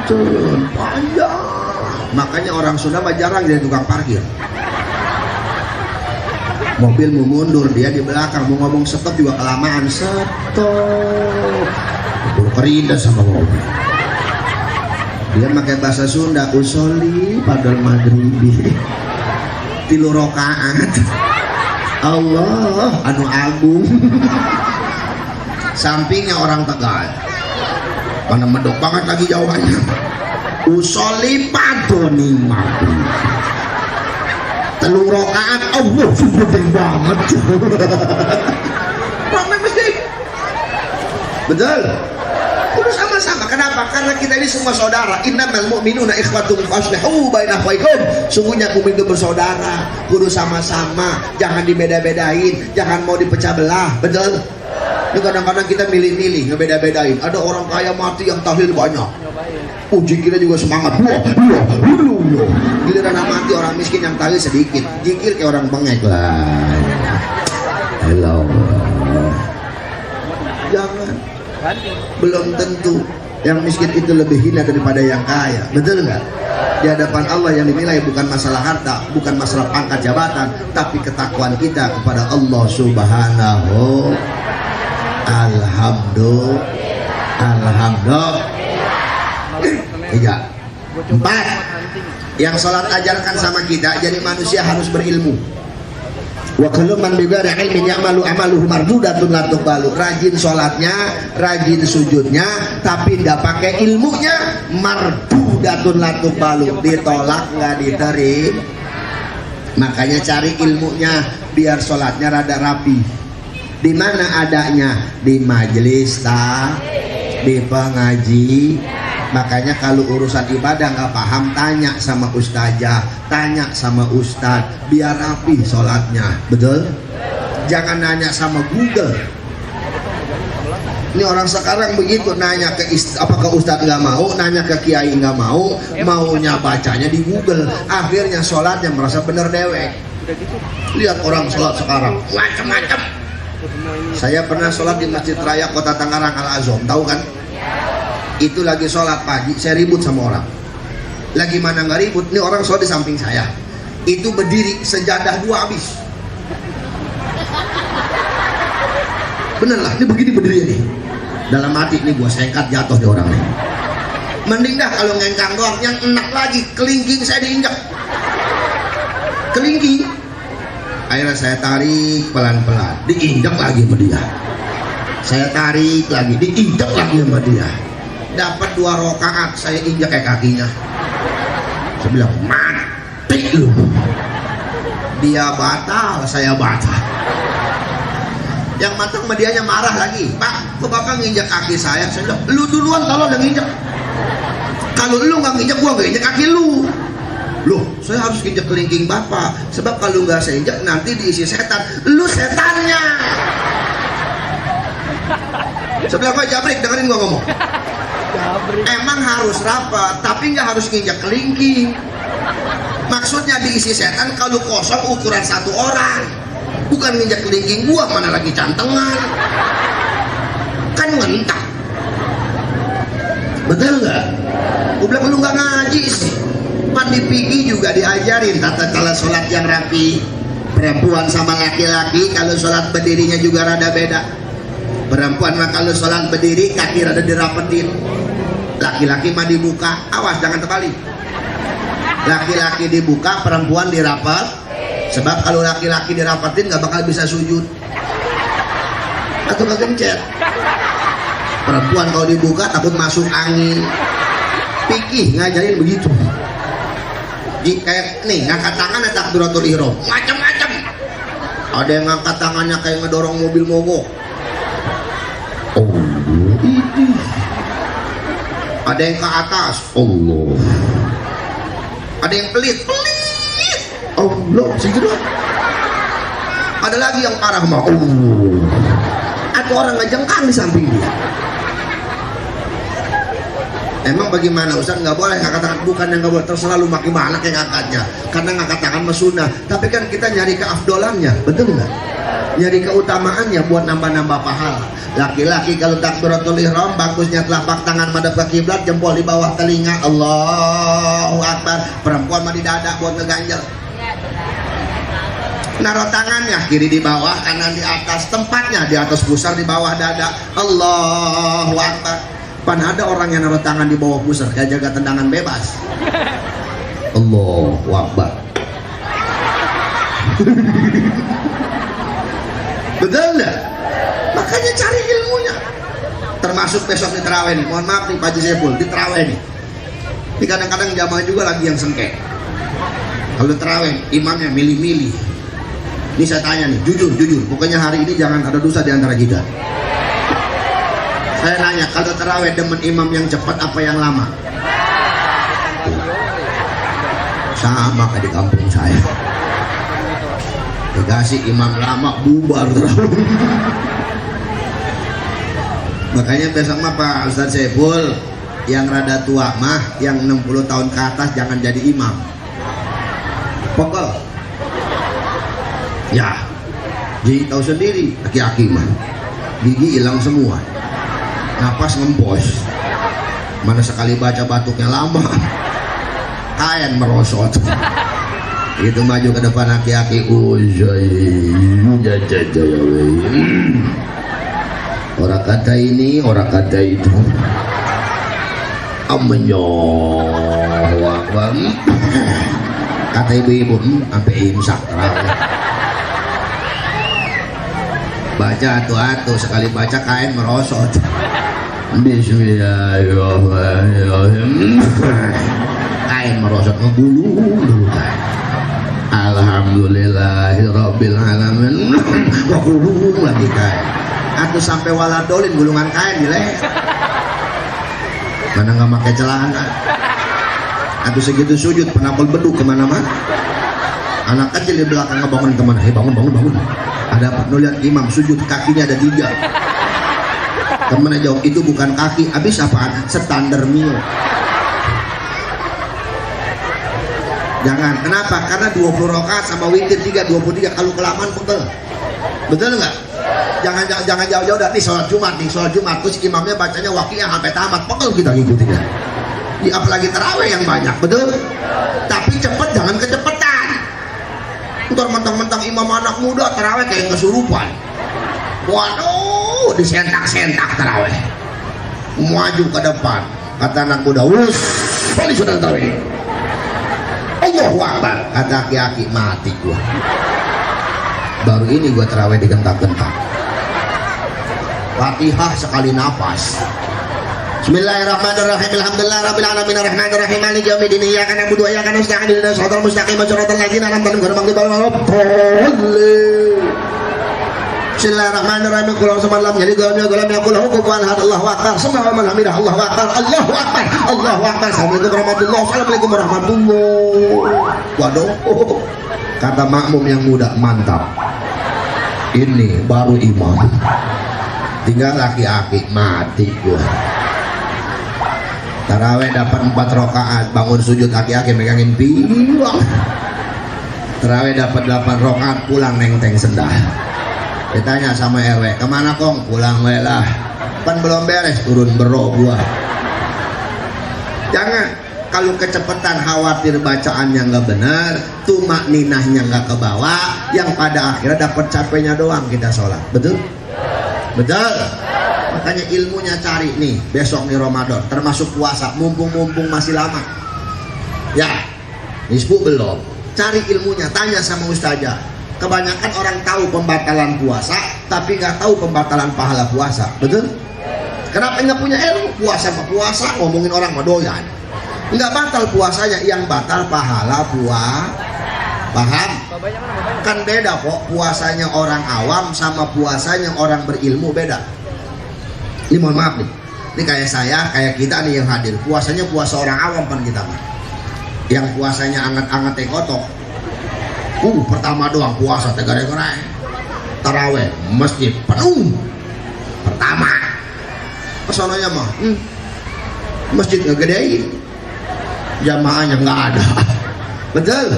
punten panjang. Makanya orang Sunda mah jarang jadi tukang parkir. Mobil mau mundur, dia di belakang, mau ngomong stop juga kelamaan, stop, buru kerindas sama mobil. Dia pakai bahasa Sunda, usoli padal maghribi 3 rakaat, Allah anu agung. Sampingnya orang Tegal, mana medok banget lagi jawabannya, usoli padoni maghrib 3 rakaat, Allah gede banget. Ramai masjid, betul? Kudu sama-sama. Kenapa? Karena kita ini semua saudara. Innamal mu'minuna ikhwatum faslihu baina akhwaikum. Sungguhnya mukmin itu bersaudara, kudu sama-sama, jangan dibeda-bedain, jangan mau dipecah belah, betul? Ini kadang-kadang kita milih-milih, ngebeda-bedain. Ada orang kaya mati yang tahlil banyak, jikirnya juga semangat, giliran mati orang miskin yang tahlil sedikit, jikir kayak orang bengek lah. Hello. Jangan. Belum tentu yang miskin itu lebih hina daripada yang kaya, betul nggak? Di hadapan Allah yang dinilai bukan masalah harta, bukan masalah pangkat jabatan, tapi ketakwaan kita kepada Allah Subhanahu. Alhamdulillah. 3. 4. Yang sholat ajarkan sama kita, jadi manusia harus berilmu. Wa kullu man bighairi ilmin ya'malu amaluhu mardudatun la tuqbalu. Rajin sholatnya, rajin sujudnya, tapi tidak pakai ilmunya, mardudatun la tuqbalu, ditolak nggak diterima. Makanya cari ilmunya biar sholatnya rada rapi. Di mana adanya? Di majelis di pengaji. Makanya kalau urusan ibadah nggak paham, tanya sama ustazah, tanya sama ustad, biar rapi sholatnya, betul? Jangan nanya sama Google. Ini orang sekarang begitu, nanya ke ustad nggak mau, nanya ke kiai nggak mau, maunya bacanya di Google. Akhirnya sholatnya merasa bener dewek. Lihat orang sholat sekarang, macam-macam. Saya pernah sholat di Masjid Raya Kota Tangerang Al Azom, tahu kan? Itu lagi sholat pagi, saya ribut sama orang. Lagi mana nggak ribut, ini orang sholat di samping saya. Itu berdiri, sejadah 2 habis. Bener lah, ini begini berdiri nih. Dalam hati ini gua sengkat jatuh di orang nih. Mending dah kalau ngengkang doang, yang enak lagi kelingking saya diinjak. Kelingking. Akhirnya saya tarik pelan-pelan, diinjak lagi sama dia. Saya tarik lagi, diinjak lagi sama dia. Dapat 2 rakaat, saya injak kayak kakinya. Saya bilang, mati lu. Dia batal, saya batal. Yang matang medianya marah lagi, Pak, kok Bapak nginjak kaki saya? Saya bilang, lu duluan kalau udah nginjak. Kalau lu nggak nginjak, gua nggak injak kaki lu. Loh, saya harus injak kelingking Bapak, sebab kalau nggak saya injak nanti diisi setan. Lu setannya. Sebelah gua jabrik, dengerin gua ngomong. Emang harus rapat, tapi nggak harus nginjak kelingking. Maksudnya diisi setan kalau kosong ukuran 1 orang. Bukan nginjak kelingking gua, mana lagi cantengan. Kan ngentak. Betul nggak? Gua bilang lu nggak ngaji sih. Mandi pigi juga diajarin tata cara sholat yang rapi. Perempuan sama laki-laki kalau sholat berdirinya juga rada beda. Perempuan mah kalau sholat berdiri kaki rada dirapetin. Laki-laki mah dibuka, awas jangan terbalik. Laki-laki dibuka, perempuan dirapet. Sebab kalau laki-laki dirapetin nggak bakal bisa sujud atau kegencet. Perempuan kalau dibuka takut masuk angin. Pikih ngajarin begitu. Kayak nih ngangkat tangan ada takbiratul ihram, macam-macam. Ada yang ngangkat tangannya kayak ngedorong mobil mogok. Oh, ini. Ada yang ke atas. Allah. Ada yang pelit. Allah, segitu doang. Ada lagi yang parah mah. Allah. Ada orang ngejengkang di samping dia. Emang bagaimana Ustaz? Nggak boleh ngangkat tangan, bukan yang nggak boleh, terserah lu maki mana kayak ngangkatnya. Karena ngangkat tangan mah sunnah. Tapi kan kita nyari keafdolannya, betul nggak? Nyari keutamaannya buat nambah-nambah pahala. Laki-laki kalau takbiratul ihram bagusnya telapak tangan madhab ke kiblat, jempol di bawah telinga, Allahu Akbar. Perempuan mah di dada buat ngeganjel. Naruh tangannya kiri di bawah, kanan di atas, tempatnya di atas pusar, di bawah dada, Allahu Akbar. Pan ada orang yang naruh tangan di bawah pusar kayak jaga tendangan bebas. Allahu Akbar. Betul nggak? Makanya cari ilmunya. Termasuk besok di terawih nih. Mohon maaf nih Pak Haji Saiful, di terawih nih. Ini kadang-kadang jamaah juga lagi yang sengkek. Kalau terawih imamnya milih-milih. Ini saya tanya nih, jujur. Pokoknya hari ini jangan ada dosa di antara kita. Saya nanya, kalau terawih demen imam yang cepat apa yang lama? Sama kayak di kampung saya. Dikasih imam lama bubar terawih. Makanya besok mah Pak Ustadz Saiful yang rada tua mah, yang 60 tahun ke atas jangan jadi imam. Pokok. Ya, jadi tahu sendiri aki-aki mah gigi hilang semua, napas ngempos, mana sekali baca batuknya lama, kain merosot. Itu maju ke depan aki-aki, orang kata ini, orang kata itu, kata ibu-ibu sampai imsak terawih. Baca atu-atu, sekali baca kain merosot. Bismillahirrahmanirrahim. Kain merosot ngebulu kain. Alhamdulillahirabbil alamin. Gulung lagi kain. Aku sampai waladolin gulungan kain di leher. Mana nggak pakai celana. Aku segitu sujud penapel beduk kemana-mana. Anak kecil di belakang ngebangun kemana? Bangun. Ada apa? Nu lihat imam sujud kakinya ada 3. Temennya jawab itu bukan kaki. Habis apaan? Standar mil. Jangan. Kenapa? Karena 20 rakaat sama witir 23. Kalau kelamaan pegel. Betul nggak? Jangan jauh-jauh dari sholat Jumat terus imamnya bacanya waqiah sampai tamat, pegel kita ngikutinnya. Apalagi tarawih yang banyak, betul? Tapi cepet, jangan kecepetan. Ntar mentang-mentang imam anak muda tarawih kayak kesurupan. Waduh, disentak-sentak tarawih. Maju ke depan, kata anak muda, "Wus, balik sudah tarawih." Allahu Akbar, kata aki-aki, mati gua. baru ini gua terawih digentak-gentak. Fatihah sekali nafas. Bismillahirrahmanirrahim. Alhamdulillahirabbil alamin arrahmanirrahim maliki yaumiddin iyyaka na'budu wa iyyaka nasta'in ihdinas siratal mustaqim siratal ladzina an'amta 'alaihim ghairil maghdubi 'alaihim waladdallin. Bismillahirrahmanirrahim. Qul huwallahu ahad lam yalid wa lam yulad wa lam yakul lahu kufuwan ahad. Allahu akbar. Sami'a liman hamidah. Allahu akbar. Allahu akbar. Allahu akbar. Assalamualaikum warahmatullahi wabarakatuh. Assalamualaikum warahmatullahi. Waduh. Kata makmum yang muda, mantap. Ini baru imam. Tinggal laki-laki mati gua. Taraweh dapat 4 rakaat, bangun sujud aki-aki megangin piwang. Taraweh dapat 8 rakaat, pulang neng-teng sendah. Ditanya sama RW, kemana kong? Pulang welah. Kan belum beres, turun bero gua. Jangan, kalau kecepatan khawatir bacaannya nggak benar, tumak ninahnya nggak ke bawah, yang pada akhirnya dapat capeknya doang kita sholat. Betul? Betul? Makanya ilmunya cari nih, besok nih Ramadan, termasuk puasa, mumpung masih lama. Ya, nisbu belum. Cari ilmunya, tanya sama ustazah. Kebanyakan orang tahu pembatalan puasa, tapi nggak tahu pembatalan pahala puasa. Betul? Kenapa nggak punya ilmu? Puasa sama puasa, ngomongin orang madoyan. Nggak batal puasanya, yang batal pahala paham? Kan beda kok, puasanya orang awam sama puasanya orang berilmu beda. Ini mohon maaf nih, ini kayak saya, kayak kita nih yang hadir, puasanya puasa orang awam kan kita mah. Yang puasanya anget-anget teh kotok. Pertama doang puasa tegare-tegare. Taraweh masjid penuh. Pertama. Pesananya mah, masjid ngegedein. Jamaahnya nggak ada. Betul?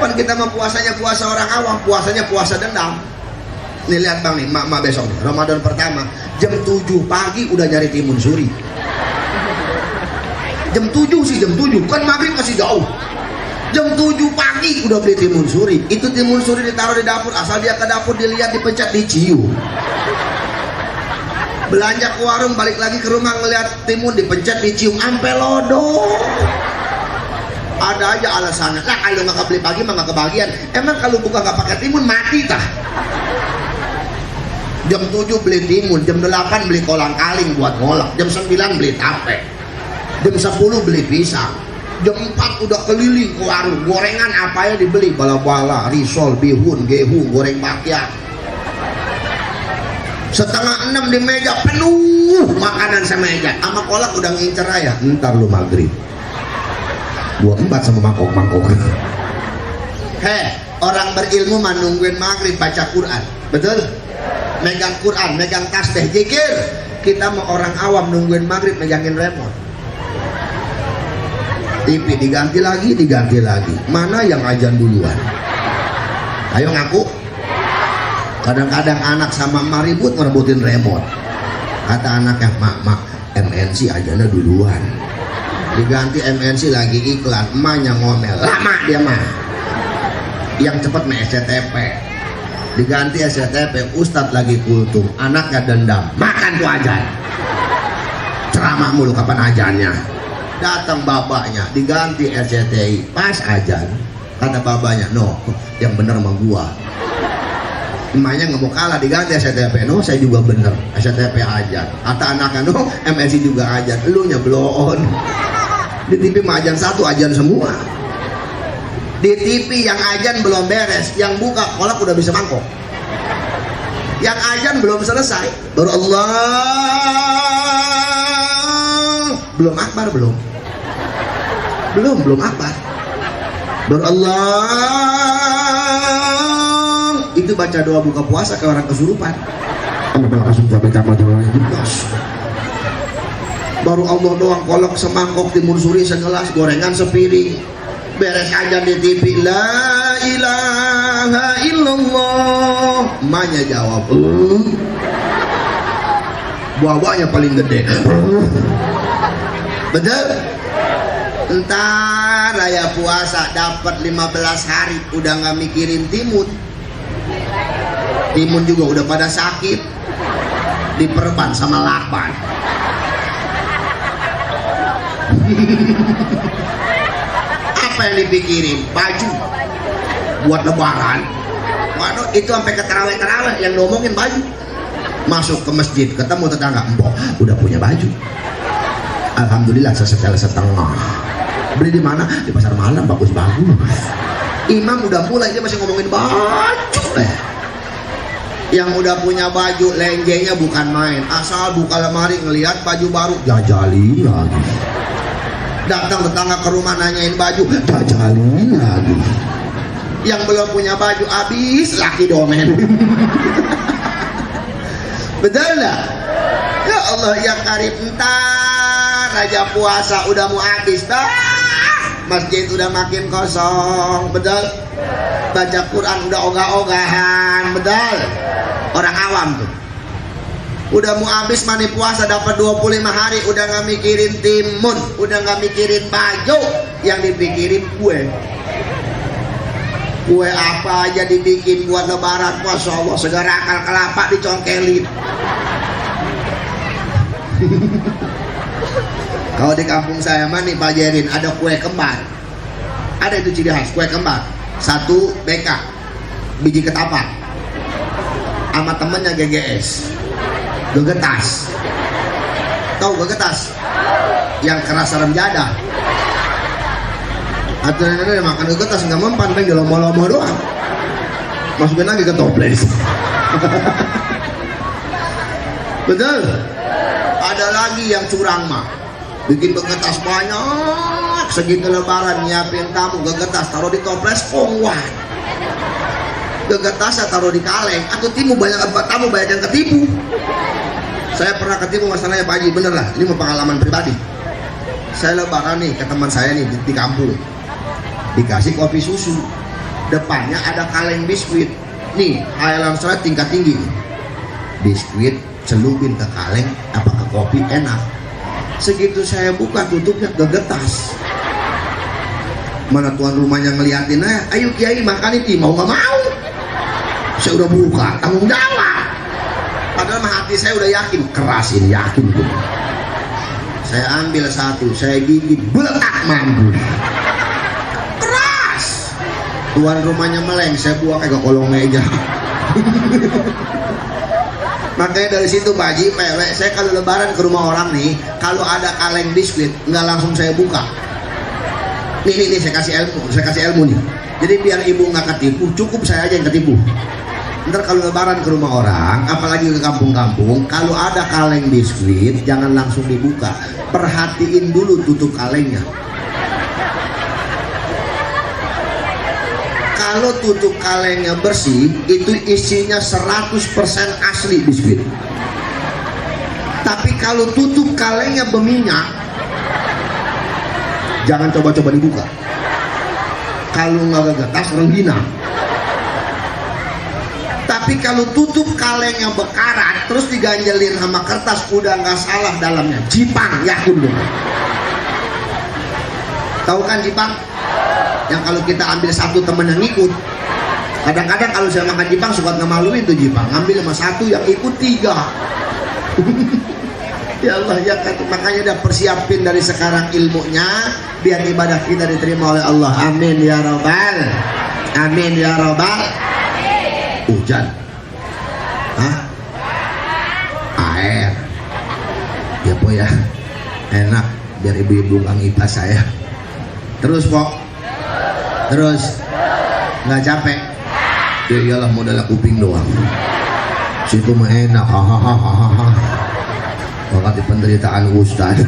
Kan kita mah puasanya puasa orang awam, puasanya puasa dendam. Nih lihat bang nih, mak besok nih, Ramadan pertama jam 7 pagi udah nyari timun suri. Jam 7 sih, jam 7 kan maghrib masih jauh. Jam 7 pagi udah beli timun suri. Itu timun suri ditaruh di dapur, asal dia ke dapur dilihat, dipencet, dicium. Belanja ke warung, balik lagi ke rumah ngeliat timun, dipencet, dicium, ampe lodo. Ada aja alasannya. Lah kalau nggak kebeli pagi mah nggak kebagian. Emang kalau buka nggak pakai timun mati tah? Jam 7 beli timun, jam 8 beli kolang kaling buat ngolak, jam 9 beli tape, jam 10 beli pisang, jam 4 udah keliling ke warung, gorengan apa ya dibeli, bala-bala, risol, bihun, gehu, goreng bakyak. Setengah 6 di meja penuh makanan semeja, sama kolak udah ngincer aja. Ntar lu maghrib 24 sama mangkok-mangkok. Orang berilmu mah nungguin maghrib baca Quran, betul? Megang Quran, megang tasbih, zikir. Kita mau orang awam nungguin maghrib megangin remote. TV diganti lagi. Mana yang ajan duluan? Ayo ngaku. Kadang-kadang anak sama emak ribut ngerebutin remote. Kata anaknya, mak, MNC ajannya duluan. Diganti MNC lagi iklan, emaknya ngomel. Lama dia mah. Yang cepet mah SCTV. Diganti SCTV, Ustadz lagi kultum, anaknya dendam, makan tuh ajan. Ceramah mulu kapan ajannya? Datang bapaknya, diganti RCTI, pas ajan. Kata babanya, no, yang bener sama gua. Emaknya nggak mau kalah, diganti SCTV, no, saya juga bener, SCTV ajan. Kata anaknya, no, MNC juga ajan, lu nya belum. Di TV mah ajan satu, ajan semua. Di TV yang ajan belum beres, yang buka kolak udah bisa mangkok. Yang ajan belum selesai, baru Allah, belum akbar, belum akbar, baru Allah. Itu baca doa buka puasa ke orang kesurupan. Baru Allah doang, kolak semangkok, timun suri segelas, gorengan sepiring. Beres ajan di TV, la ilaha illallah. Emaknya jawab, buah-buahnya paling gede. Betul? Entar raya puasa dapat 15 hari udah nggak mikirin timun juga udah pada sakit, diperban sama lakban. Apa yang dipikirin? Baju buat lebaran. Pak, itu sampai ke terawih yang ngomongin baju. Masuk ke masjid, ketemu tetangga, "Mbok, udah punya baju?" "Alhamdulillah, sesetel setengah." "Beli di mana?" "Di pasar malam, bagus-bagus." Imam udah mulai, dia masih ngomongin baju. Yang udah punya baju, lenjenya bukan main. Asal buka lemari ngelihat baju baru, jajalin lagi. Datang tetangga ke rumah nanyain baju, jajalin lagi. Yang belum punya baju habis laki domen. Betul nggak? Ya Allah ya Karim, entar aja puasa udah mau habis dah, masjid udah makin kosong. Betul? Baca Quran udah ogah-ogahan. Betul? Orang awam tuh udah mau habis mani puasa, dapat 25 hari udah nggak mikirin timun, udah nggak mikirin baju, yang dipikirin kue apa aja dibikin buat lebaran. Masya Allah, segala akal kelapa dicongkelin. Kalau di kampung saya mah nih Pak Jerin, ada kue kembar, ada itu ciri khas kue kembar. 1 BK biji ketapang sama temennya GGS, gegetas. Tahu gegetas? Yang keras serem jadah. Atau nenek makan gegetas nggak mempan, pengen lomo-lomo doang. Masukin lagi ke toples. Betul? Ada lagi yang curang mah, bikin gegetas banyak, segitu lebaran nyiapin tamu gegetas taruh di toples pongwan. Gegetasnya taruh di kaleng, atau timu banyak tamu banyak yang ketipu. Saya pernah ketipu masalahnya Pak Haji, bener lah, ini pengalaman pribadi. Saya lebaran nih ke teman saya nih di kampung, dikasih kopi susu, depannya ada kaleng biskuit. Nih Highland Straight tingkat tinggi, biskuit celupin ke kaleng apa ke kopi enak. Segitu saya buka tutupnya gegetas. Mana tuan rumahnya ngeliatin, ayo Kiai makan ini, mau nggak mau. Saya udah buka, tanggung jawab. Padahal hati saya udah yakin, kerasin yakin tuh. Saya ambil 1, saya gigit, beletak mampu. Keras. Tuan rumahnya meleng, saya buang ke kolong meja. Makanya dari situ Pak Haji, saya kalau lebaran ke rumah orang nih, kalau ada kaleng biskuit, nggak langsung saya buka. Nih saya kasih ilmu nih. Jadi biar ibu nggak ketipu, cukup saya aja yang ketipu. Ntar kalau lebaran ke rumah orang, apalagi ke kampung-kampung, kalau ada kaleng biskuit, jangan langsung dibuka. Perhatiin dulu tutup kalengnya. Kalau tutup kalengnya bersih, itu isinya 100% asli biskuit. Tapi kalau tutup kalengnya berminyak, jangan coba-coba dibuka. Kalau nggak gegetas, rengginang. Tapi kalau tutup kalengnya bekarat, terus diganjelin sama kertas, udah nggak salah dalamnya, jipang, yakin dong. Tahu kan jipang? Yang kalau kita ambil 1 temen yang ikut, kadang-kadang kalau saya makan jipang suka ngemaluin tuh jipang, ngambil sama 1 yang ikut 3. Ya Allah ya, makanya udah persiapin dari sekarang ilmunya biar ibadah kita diterima oleh Allah. Amin ya robbal, amin ya robbal. Hujan, air, ya po ya, enak biar ibu-ibu nggak ngipas saya. Terus po, terus nggak capek. Ya iyalah modal kuping doang. Situ mah enak, hahaha. Waktu penderitaan Ustaz.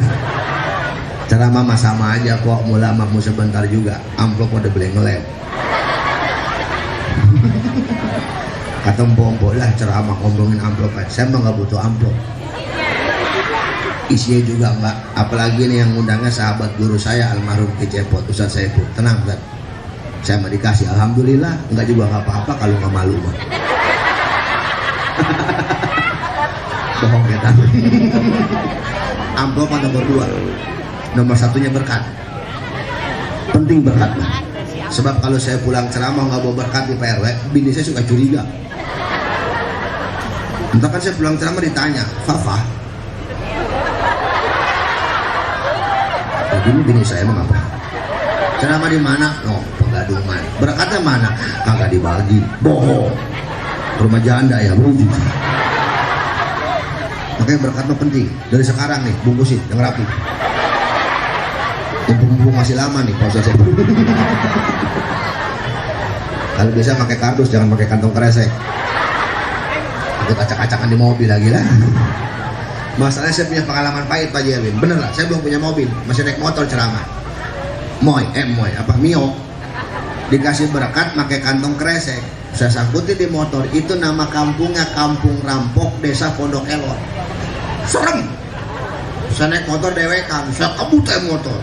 Ceramah mah sama aja kok, mula makmu sebentar juga. Amplop udah beli ngelem. Kata mbok lah ceramah ngomongin amplop, saya mah nggak butuh amplop. Isinya juga enggak, apalagi nih yang undangnya sahabat guru saya almarhum Kecepot, Ustaz Saiful. Tenang Ustaz, saya mah dikasih, alhamdulillah, enggak juga nggak apa-apa kalau nggak malu mah. Bohong kita. Amplop nomor 2, nomor 1-nya berkat. Penting berkat mah. Sebab kalau saya pulang ceramah nggak bawa berkat di PRW, bini saya suka curiga. Entah kan saya pulang ceramah ditanya, Fafa, begini bini saya emang apa? Ceramah di mana? Oh, Pegadungan. Berakatnya mana? Kagak dibagi. Bohong. Rumah janda ya bro. Makanya berkat mah penting. Dari sekarang nih bungkusin yang rapi. Mumpung masih lama nih proses. Kalau bisa pakai kardus, jangan pakai kantong kresek. Ikut acak-acakan di mobil lagi lah. Masalahnya saya punya pengalaman pahit Pak Jerwin. Bener lah, saya belum punya mobil, masih naik motor ceramah. Moy, Mio. Dikasih berkat pakai kantong kresek. Saya sangkutin di motor, itu nama kampungnya Kampung Rampok, Desa Pondok Elor. Serem. Saya naik motor dewekan, saya kebutai motor.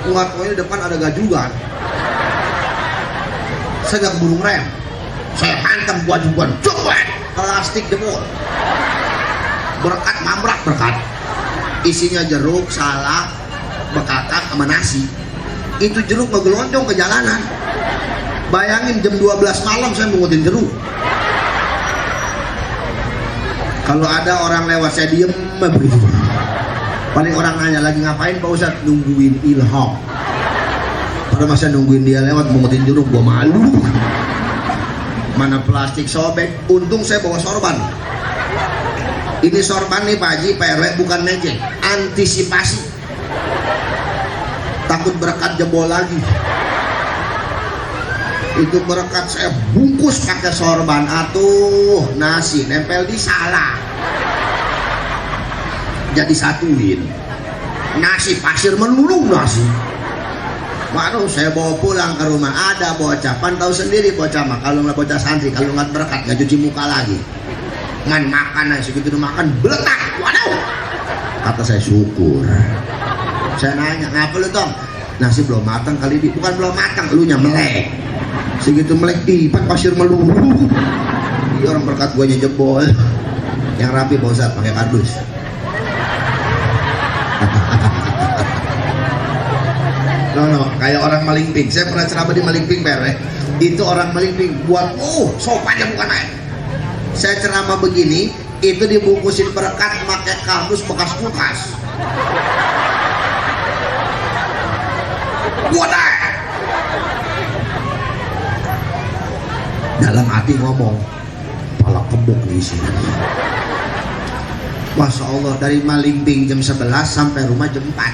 Nggak tahu ini depan ada gajugan. Saya gak burung rem. Saya hantam gajugan, cepet, plastik jebol. Berkat mambrak berkat. Isinya jeruk, salak, bekakak sama nasi. Itu jeruk ngegelonjong ke jalanan. Bayangin jam 12 malam saya mengutin jeruk. Kalau ada orang lewat saya diem begitu. Paling orang nanya lagi ngapain Pak Ustadz? Nungguin ilham. Pada masa nungguin dia lewat mengutin jeruk, gua malu. Mana plastik sobek. Untung saya bawa sorban. Ini sorban nih Pak Haji, Pak RW bukan mejeng. Antisipasi. Takut berkat jebol lagi. Itu berkat saya bungkus pakai sorban, atuh nasi nempel di salah, jadi satuin nasi pasir melulu nasi. Waduh, saya bawa pulang ke rumah, ada bocah, pan tahu sendiri bocah mah kalau nggak bocah santri kalau nggak berkat nggak cuci muka lagi, ngan makan nasi segitu makan beletak. Waduh, kata saya syukur. Saya nanya ngapa lu Tom? Nasi belum matang kali ini. Bukan belum matang, lu nya melek. Segitu melek, pan pasir melulu. Ini orang berkat gua jebol. Yang rapi Pak Ustadz pakai kardus. No, kayak orang Malingping. Saya pernah ceramah di Malingping Pak. Itu orang Malingping buat sopannya bukan air. Saya ceramah begini, itu dibungkusin berkat pakai kardus bekas kulkas. Wadah. Dalam hati ngomong, pala kebuk di sini. Masya Allah, dari Malingping jam 11 sampai rumah jam 4.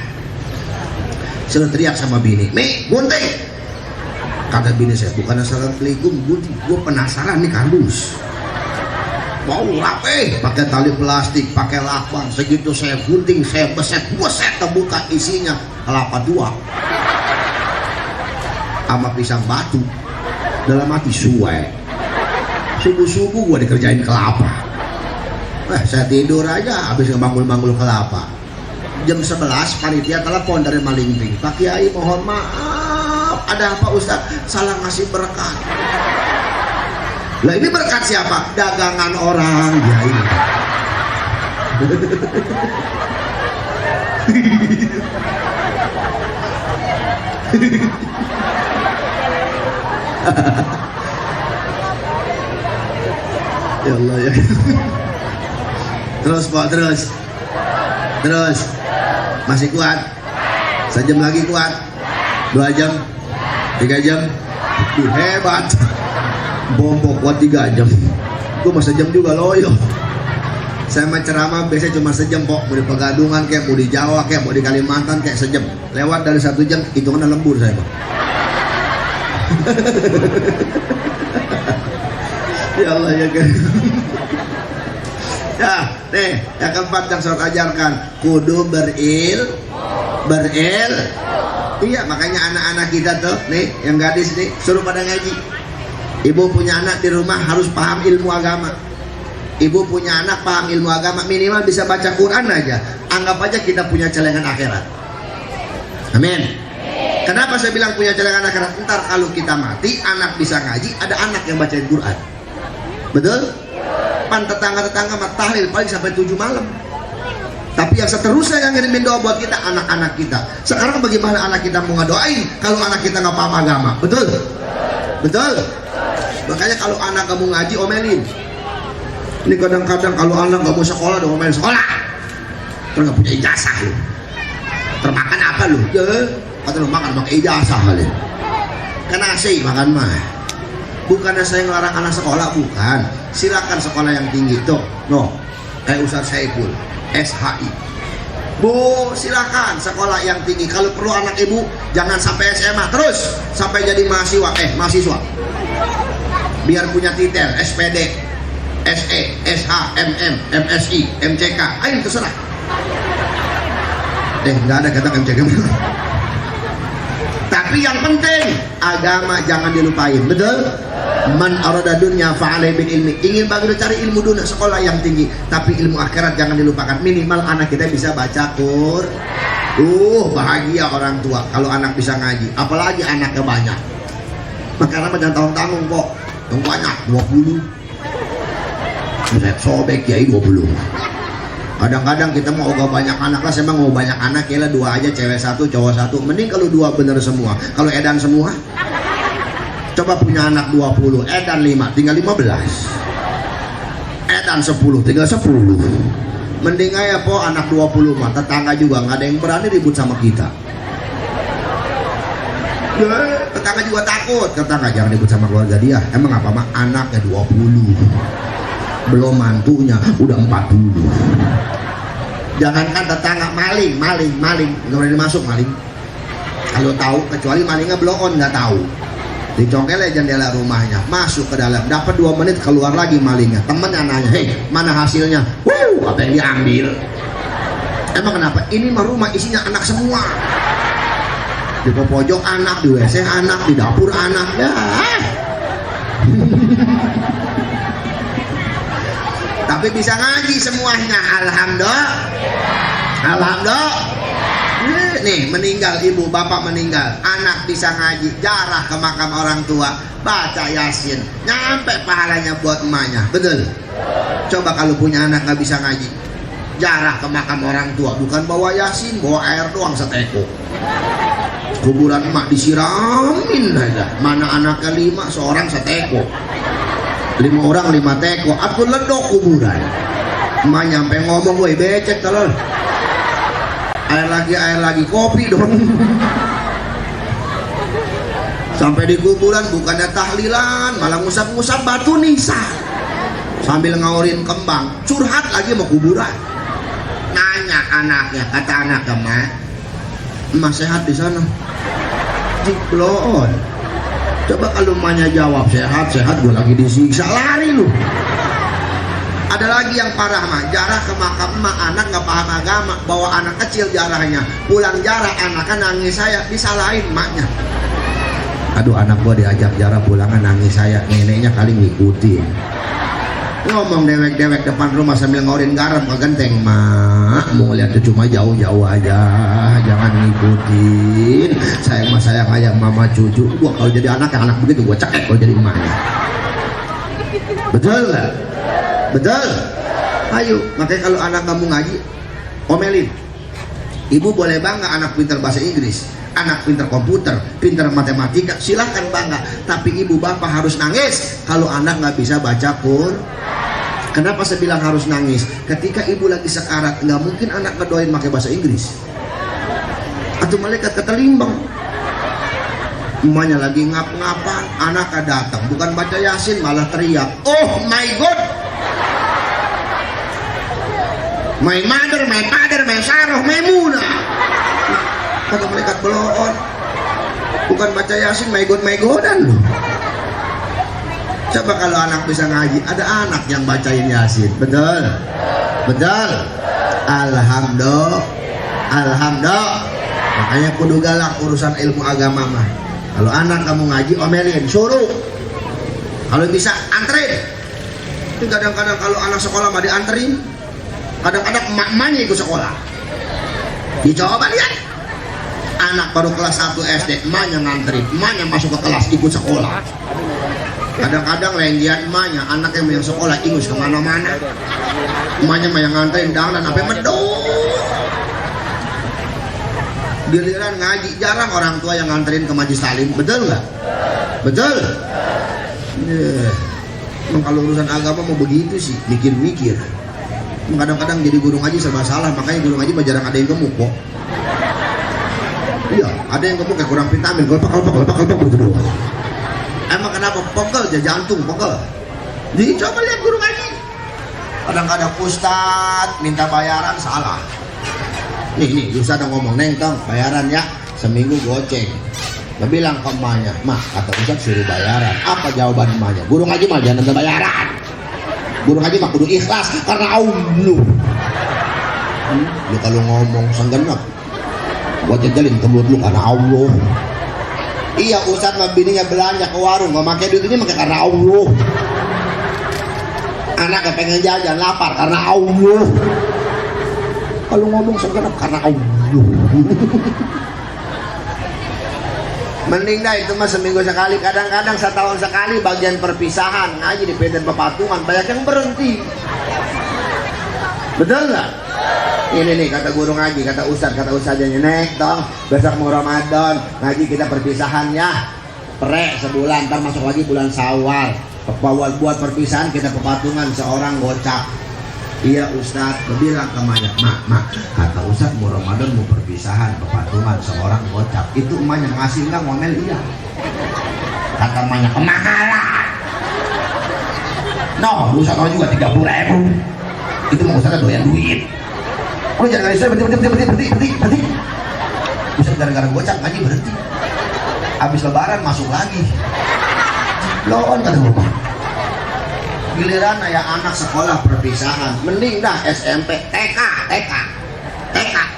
Saya teriak sama bini, "Mi, gunting!" Kata bini saya, "Bukan assalamualaikum, gunting. Gue penasaran nih kardus." Mau rapi, pakai tali plastik, pakai lakban. Segitu saya gunting, saya beset, terbuka isinya kelapa dua sama pisang batu. Dalam hati suwe. Subuh-subuh gua dikerjain kelapa. Saya tidur aja habis ngebangun-bangun kelapa. Jam 11 panitia telepon dari Malingping, "Pak Kiai mohon maaf, ada apa Ustaz? Salah ngasih berkat." Lah ini berkat siapa? Dagangan orang ya ini. Ya Allah ya. Terus Pak, terus masih kuat? Sejam lagi kuat? 2 jam? 3 jam? Hebat. Bombok kuat 3 jam. Gue mau sejam juga loyo. Saya mah ceramah biasanya cuma sejam Pok. Mau di Pegadungan kayak, mau di Jawa kayak, mau di Kalimantan kayak sejam. Lewat dari 1 jam, hitungan lembur saya Pak. Ya Allah ya kan. Ya, nih yang keempat yang saya ajarkan, kudu beril. Iya, makanya anak-anak kita tuh nih yang gadis nih suruh pada ngaji. Ibu punya anak di rumah harus paham ilmu agama. Ibu punya anak paham ilmu agama, minimal bisa baca Quran aja. Anggap aja kita punya celengan akhirat. Amin. Kenapa saya bilang punya celengan akhirat? Ntar kalau kita mati, anak bisa ngaji, ada anak yang bacain Quran. Betul? Pan tetangga-tetangga mah tahlil paling sampai 7 malam. Tapi yang seterusnya yang ngirimin doa buat kita, anak-anak kita. Sekarang bagaimana anak kita mau ngedoain kalau anak kita nggak paham agama? Betul? Betul? Makanya kalau anak kamu ngaji, omelin. Ini kadang-kadang kalau anak nggak mau sekolah, udah omelin sekolah. Terus nggak punya ijazah lu. Termakan apa lu? Ya, kata lu makan pakai ijazah kali. Kena AC makan mah. Bukannya saya ngelarang anak sekolah, bukan. Silakan sekolah yang tinggi tuh. No, kayak Ustaz Saiful, SHI. Bu, silakan sekolah yang tinggi. Kalau perlu anak ibu jangan sampai SMA, terus sampai jadi mahasiswa. Biar punya titel SPD, SE, SH, MM, MSI, MCK. Ayo terserah. Nggak ada kata MCK. Tapi yang penting agama jangan dilupain, betul? Man arada dunya fa'alai bil ilmi. Ingin bagus cari ilmu dunia, sekolah yang tinggi, tapi ilmu akhirat jangan dilupakan. Minimal anak kita bisa baca Quran. Bahagia orang tua kalau anak bisa ngaji, apalagi anaknya banyak. Makanya jangan tanggung-tanggung kok. Yang banyak 20. Saya sobek ya 20. Kadang-kadang kita mau ogah banyak anak lah, saya mau banyak anak ya lah 2 aja, cewek 1 cowok 1. Mending kalau 2 bener semua. Kalau edan semua, coba punya anak 20, edan 5 tinggal 15, edan 10 tinggal 10. Mending aja po anak 20 mah tetangga juga nggak ada yang berani ribut sama kita. Tetangga juga takut, tetangga jangan ribut sama keluarga dia. Emang apa mah anaknya 20, belum mantunya udah 40. Jangankan tetangga, maling nggak berani masuk maling. Kalau tahu, kecuali malingnya blow on, nggak tahu. Dicongkel jendela rumahnya, masuk ke dalam, dapat 2 menit keluar lagi malingnya. Temennya nanya, hei mana hasilnya? Apa yang diambil? Emang kenapa? Ini mah rumah isinya anak semua. Di pojok anak, di WC anak, di dapur anak. Ya. Tapi bisa ngaji semuanya, alhamdulillah. Nih meninggal ibu bapak meninggal, anak bisa ngaji, jarah ke makam orang tua, baca Yasin, nyampe pahalanya buat emaknya, betul? Coba kalau punya anak nggak bisa ngaji, jarah ke makam orang tua, bukan bawa Yasin, bawa air doang seteko. Kuburan emak disiramin aja, mana anaknya 5, seorang seteko. 5 orang 5 teko, aku ledok kuburan. Emak nyampe ngomong, woi becek telur. Air lagi, kopi dong. Sampai di kuburan bukannya tahlilan, malah ngusap-ngusap batu nisan. Sambil ngaurin kembang, curhat lagi mau kuburan. Nanya anaknya, kata anaknya, emak sehat di sana? Jiplon. Coba kalau emaknya jawab sehat, gue lagi disiksa, lari lu. Ada lagi yang parah mah, jarah ke makam emak, anak nggak paham agama, bawa anak kecil jarahnya, pulang jarah anaknya nangis saya, disalahin emaknya. Aduh anak gua diajak jarah pulangan nangis saya, neneknya kali ngikutin. Ngomong dewek-dewek depan rumah sambil ngorin garam ke genteng, mak mau lihat cuma jauh-jauh aja, jangan ngikutin. Sayang ayah mama cucu. Gua kalau jadi anak begitu gua cekek kalau jadi emaknya. Betul nggak? Betul. Ayo, makanya kalau anak kamu ngaji, omelin. Ibu boleh bangga anak pintar bahasa Inggris, anak pintar komputer, pintar matematika, silahkan bangga. Tapi ibu bapak harus nangis kalau anak nggak bisa baca Quran. Kenapa saya bilang harus nangis? Ketika ibu lagi sekarat, nggak mungkin anak ngedoain pakai bahasa Inggris. Atau malaikat ketelimbang. Emaknya lagi ngap-ngapan, anaknya datang, bukan baca Yasin malah teriak, oh my god, my mother, my father, my Sarah, my Muna. Kata malaikat belon, bukan baca Yasin, my godan lu. Coba kalau anak bisa ngaji, ada anak yang bacain Yasin, betul? Alhamdulillah. Makanya kudu galak urusan ilmu agama mah. Kalau anak kamu ngaji, omelin, suruh. Kalau bisa anterin. Itu kadang-kadang kalau anak sekolah mah dianterin, kadang-kadang emak-emaknya ikut sekolah. Dicoba lihat, anak baru kelas 1 SD, emaknya nganterin, emaknya masuk ke kelas ikut sekolah. Kadang-kadang lenggian emaknya, anak yang mau sekolah ingus kemana-mana, emaknya mah yang nganterin dan sampai medok. Giliran ngaji, jarang orang tua yang nganterin ke majlis taklim, betul nggak? Betul. Kalau urusan agama mau begitu sih, mikir-mikir. Kadang-kadang jadi guru ngaji serba salah, makanya guru ngaji jarang ada yang gemuk kok. Iya, ada yang ngomong kayak kurang vitamin, gelepak begitu doang. Emang kenapa? Pegel aja jantung, pegel. Jadi coba lihat guru ngaji. Kadang-kadang ustad minta bayaran salah. Nih ustad ngomong, neng tong bayaran ya seminggu goceng. Dia bilang ke emaknya, mak kata ustad suruh bayaran. Apa jawaban emaknya? Guru ngaji mah jangan minta bayaran. Guru ngaji mah kudu ikhlas karena Allah. Lu kalau ngomong senggenap, gua jejelin ke mulut lu karena Allah. Iya ustad mah bininya belanja ke warung, gak pakai duit ini pakai karena Allah. Anaknya pengen jajan lapar karena Allah. Kalau ngomong segenap karena Allah. Mending dah itu mah seminggu sekali, kadang-kadang setahun sekali bagian perpisahan ngaji di Peden Pepatungan banyak yang berhenti. Betul nggak? Ini nih kata guru ngaji, kata ustadznya nek dong besok mau Ramadan ngaji kita perpisahan ya. Prek sebulan, ntar masuk lagi bulan Syawal. Buat perpisahan kita pepatungan seorang gocap. Iya ustad, bilang ke emaknya, mak kata ustad mau Ramadan mau perpisahan pepatungan seorang gocap. Itu emaknya ngasih nggak ngomel iya. Kata emaknya kemahalan. No, ustad mau juga 30.000. Itu mau ustad doyan duit. Oh jangan ngaji berhenti. Ustad gara-gara gocap ngaji berhenti. Habis lebaran masuk lagi. Loon kata bapak. Giliran ya anak sekolah perpisahan, mending dah SMP, TK.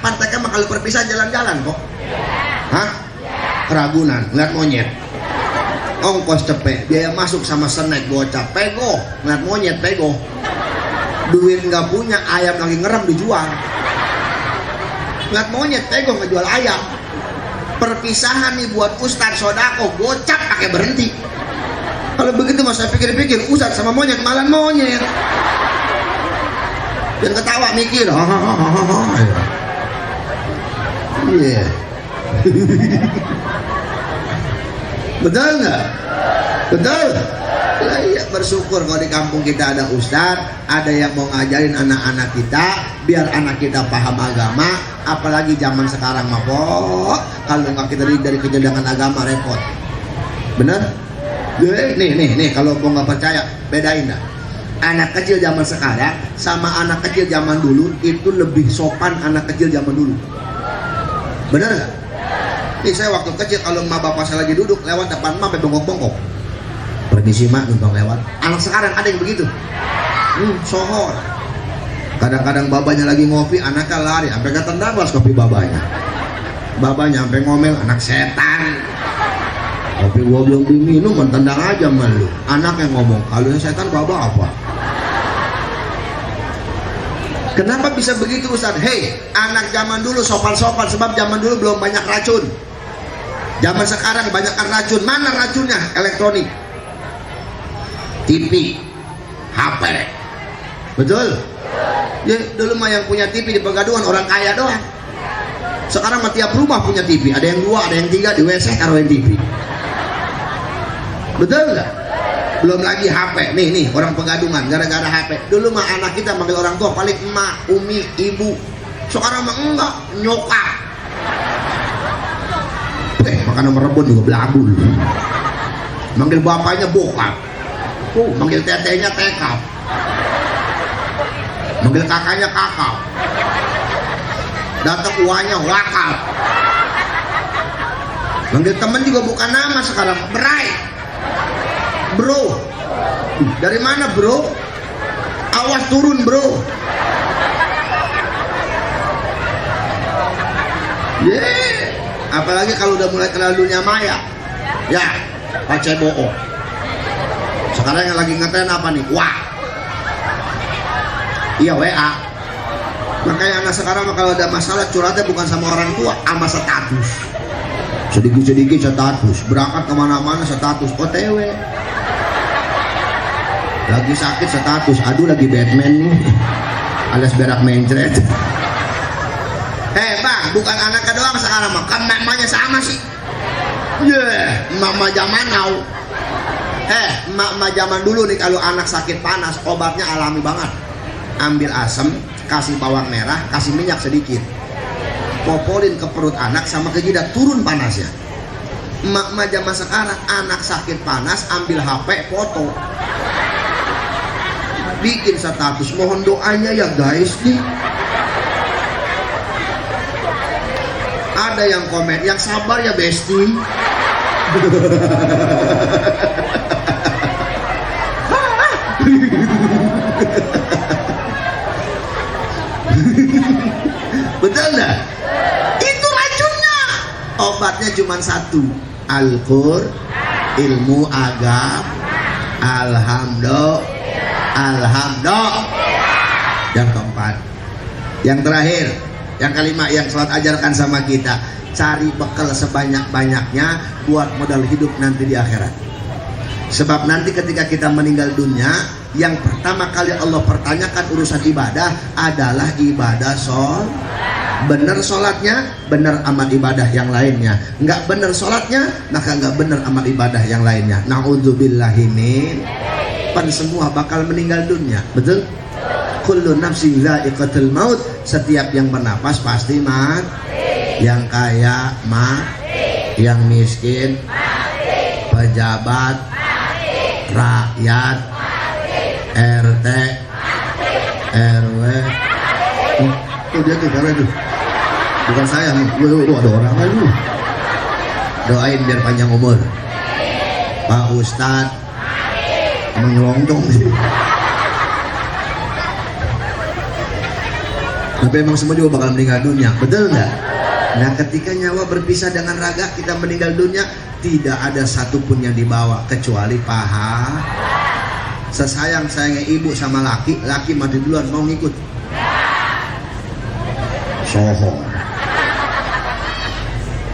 Pan TK mah kalau perpisahan jalan-jalan kok. Hah? Keragunan, ngeliat monyet. Ongkos cepet, biaya masuk sama snack gocap, pego, ngeliat monyet pego. Duit nggak punya, ayam lagi ngerem dijual. Ngeliat monyet pego ngejual ayam. Perpisahan nih buat ustad sodako, gocap pakai berhenti. Kalau begitu mas saya pikir-pikir ustad sama monyet malah monyet. Dan ketawa mikir, iya. Betul nggak? Betul. Lah iya bersyukur kalau di kampung kita ada ustad, ada yang mau ngajarin anak-anak kita biar anak kita paham agama. Apalagi zaman sekarang mah kok kalau nggak kita dari kejendangan agama repot. Bener? Nih kalau gua nggak percaya bedain dah. Anak kecil zaman sekarang sama anak kecil zaman dulu itu lebih sopan anak kecil zaman dulu. Bener nggak? Nih saya waktu kecil kalau emak bapak saya lagi duduk lewat depan emak sampai bongkok-bongkok. Permisi mak numpang lewat. Anak sekarang ada yang begitu. Sohor. Kadang-kadang babanya lagi ngopi, anaknya lari sampai ketendang las kopi babanya. Babanya sampai ngomel, anak setan. Kopi gua belum diminum, tendang aja malu. Anaknya ngomong, kalau yang setan baba apa? Kenapa bisa begitu Ustaz? Hei, anak zaman dulu sopan-sopan sebab zaman dulu belum banyak racun. Zaman sekarang banyakkan racun. Mana racunnya? Elektronik, TV, HP. Betul? Ya, dulu mah yang punya TV di Pegaduhan orang kaya doang. Sekarang mah tiap rumah punya TV. Ada yang 2, ada yang 3 di WC taruhin TV. Betul nggak? Belum lagi HP. Nih orang Pegadungan gara-gara HP. Dulu mah anak kita manggil orang tua paling emak, umi, ibu. Sekarang mah enggak, nyokap. Makan nomor rebon juga belagu. Manggil bapaknya bokap. Manggil tetenya tekap. Manggil kakaknya kakap. Datang uangnya wakap. Manggil temen juga bukan nama sekarang, berai. Bro, dari mana bro? Awas turun bro. Apalagi kalau udah mulai kenal dunia maya. Ya, pakai bohong. Sekarang yang lagi ngetren apa nih? Wah. Iya WA. Makanya anak sekarang kalau ada masalah curhatnya bukan sama orang tua, sama status. Sedikit-sedikit status, berangkat kemana-mana status, OTW. Lagi sakit status, aduh lagi Batman nih, alias berak mencret. Bang, bukan anaknya doang sekarang mah, kan mamanya sama sih. Mama zaman now. Mama zaman dulu nih kalau anak sakit panas, obatnya alami banget. Ambil asam, kasih bawang merah, kasih minyak sedikit. popolin ke perut anak sama ke jidat, turun panasnya. Emak-emak zaman sekarang, anak sakit panas ambil HP foto, bikin status, mohon doanya ya guys nih. Ada yang komen, yang sabar ya besti. Betul enggak? Itu racunnya. Obatnya cuma satu, Al-Qur, ilmu agama. Alhamdulillah. Yang keempat, yang terakhir, yang kelima, yang sholat ajarkan sama kita, cari bekal sebanyak-banyaknya buat modal hidup nanti di akhirat. Sebab nanti ketika kita meninggal dunia, yang pertama kali Allah pertanyakan urusan ibadah adalah ibadah sholat. Benar sholatnya, benar amal ibadah yang lainnya. Enggak benar sholatnya, maka enggak benar amal ibadah yang lainnya. Na'udzubillahi min. Pan semua bakal meninggal dunia, betul? Kullu nafsin dha'iqatul maut. Setiap yang bernapas pasti mati. Yang kaya mati, yang miskin mati, pejabat mati, rakyat mati, RT mati, RW mati. Oh dia tuh karena itu bukan saya nih, ada orang lain. Doain biar panjang umur Pak Ustadz, mengelonjong sih. Tapi emang semua juga bakal meninggal dunia, betul nggak? Nah ketika nyawa berpisah dengan raga, kita meninggal dunia, tidak ada satupun yang dibawa kecuali paha. Sesayang-sayangnya ibu sama laki mati duluan, mau ngikut? Sohong.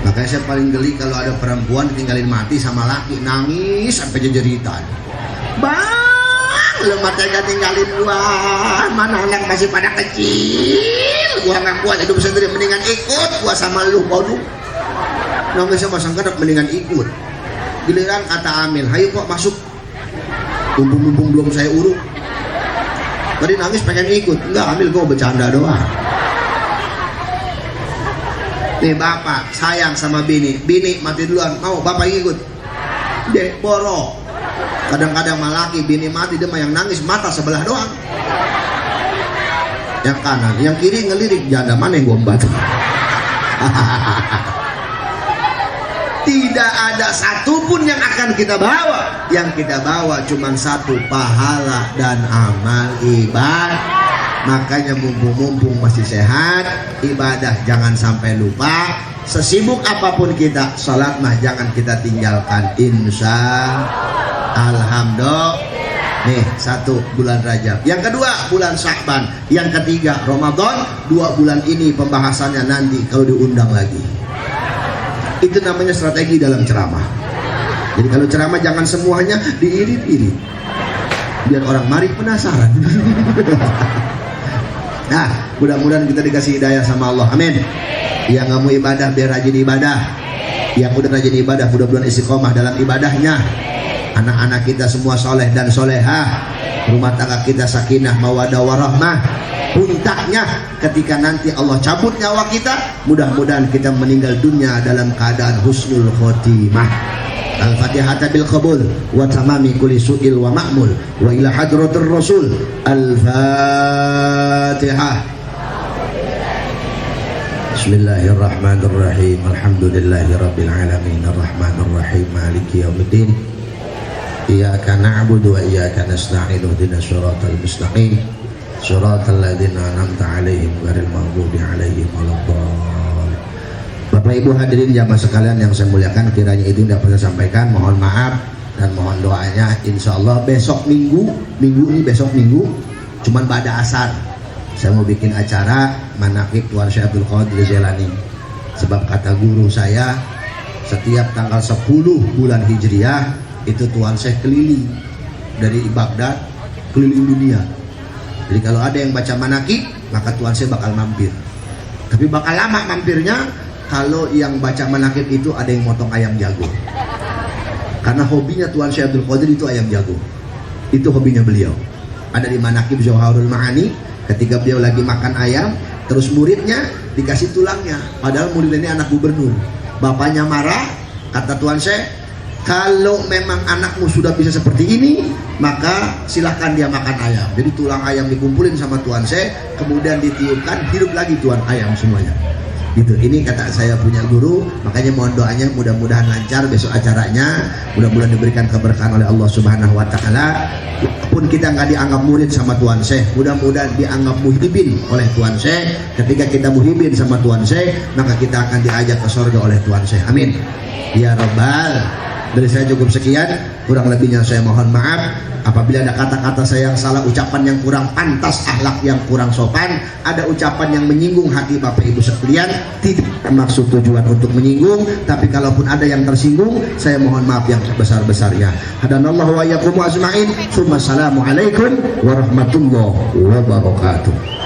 Makanya saya paling geli kalau ada perempuan tinggalin mati sama laki, nangis sampai jejeritan. Bang, lu matanya tinggalin gua, mana anak masih pada kecil, gua nggak kuat hidup sendiri, mendingan ikut gua sama lu. Waduh, nangis sama sang kedap, mendingan ikut. Giliran kata Amil, hayu kok masuk, bumbung belum saya urut. Tadi nangis pengen ikut, enggak Amil, gua bercanda doang. Nih bapak sayang sama bini mati duluan, mau bapak ikut? Dek borok. Kadang-kadang malaki bini mati, dia mah yang nangis mata sebelah doang. Yang kanan, yang kiri ngelirik, janda mana yang gombat. Tidak ada satupun yang akan kita bawa. Yang kita bawa cuma satu, pahala dan amal ibadah. Makanya mumpung masih sehat, ibadah jangan sampai lupa. Sesibuk apapun kita, salat mah jangan kita tinggalkan, insya Alhamdulillah. Nih, satu bulan Rajab, yang kedua bulan Sya'ban, yang ketiga Ramadan. 2 bulan ini pembahasannya nanti kalau diundang lagi. Itu namanya strategi dalam ceramah. Jadi kalau ceramah jangan semuanya diirit-irit, biar orang mari penasaran. Nah, mudah-mudahan kita dikasih hidayah sama Allah, amin. Yang nggak mau ibadah biar rajin ibadah. Yang udah rajin ibadah mudah-mudahan istiqomah dalam ibadahnya. Anak-anak kita semua soleh dan solehah. Rumah tangga kita sakinah mawadah warahmah. Puncaknya ketika nanti Allah cabut nyawa kita, mudah-mudahan kita meninggal dunia dalam keadaan husnul khotimah. Al-Fatihah bil qabul wa tamami kulli su'il wa ma'mul wa ila hadratir rasul. Al-Fatihah. Bismillahirrahmanirrahim. Alhamdulillahirabbil alamin arrahmanir rahim maliki yaumiddin. Iyyaka na'budu wa iyyaka nasta'in ihdinas siratal mustaqim siratal ladzina an'amta 'alaihim ghairil maghdubi 'alaihim waladdallin. Bapak Ibu hadirin jamaah sekalian yang saya muliakan, kiranya itu tidak pernah sampaikan, mohon maaf dan mohon doanya. Insya Allah besok minggu ini besok minggu, cuman pada asar saya mau bikin acara manaqib Tuan Syekh Abdul Qadir Jailani. Sebab kata guru saya, setiap tanggal 10 bulan Hijriah itu Tuan Syekh keliling dari Baghdad keliling dunia. Jadi kalau ada yang baca manaqib, maka Tuan Syekh bakal mampir. Tapi bakal lama mampirnya kalau yang baca manaqib itu ada yang motong ayam jago. Karena hobinya Tuan Syekh Abdul Qadir itu ayam jago. Itu hobinya beliau. Ada di manaqib Jauharul Ma'ani, ketika beliau lagi makan ayam, terus muridnya dikasih tulangnya, padahal murid ini anak gubernur. Bapaknya marah, kata Tuan Syekh, kalau memang anakmu sudah bisa seperti ini, maka silahkan dia makan ayam. Jadi tulang ayam dikumpulin sama Tuan Syekh, kemudian ditiupkan, hidup lagi tuan ayam semuanya. Gitu. Ini kata saya punya guru, makanya mohon doanya mudah-mudahan lancar besok acaranya, mudah-mudahan diberikan keberkahan oleh Allah Subhanahu wa taala. Pun kita nggak dianggap murid sama Tuan Syekh, mudah-mudahan dianggap muhibin oleh Tuan Syekh. Ketika kita muhibin sama Tuan Syekh, maka kita akan diajak ke surga oleh Tuan Syekh. Amin ya rabbal. Dari saya cukup sekian, kurang lebihnya saya mohon maaf. Apabila ada kata-kata saya yang salah, ucapan yang kurang pantas, akhlak yang kurang sopan, ada ucapan yang menyinggung hati Bapak Ibu sekalian, tidak maksud tujuan untuk menyinggung, tapi kalaupun ada yang tersinggung, saya mohon maaf yang sebesar-besarnya. Hadanallahu wa iyyakum ajma'in. Assalamualaikum warahmatullahi wabarakatuh.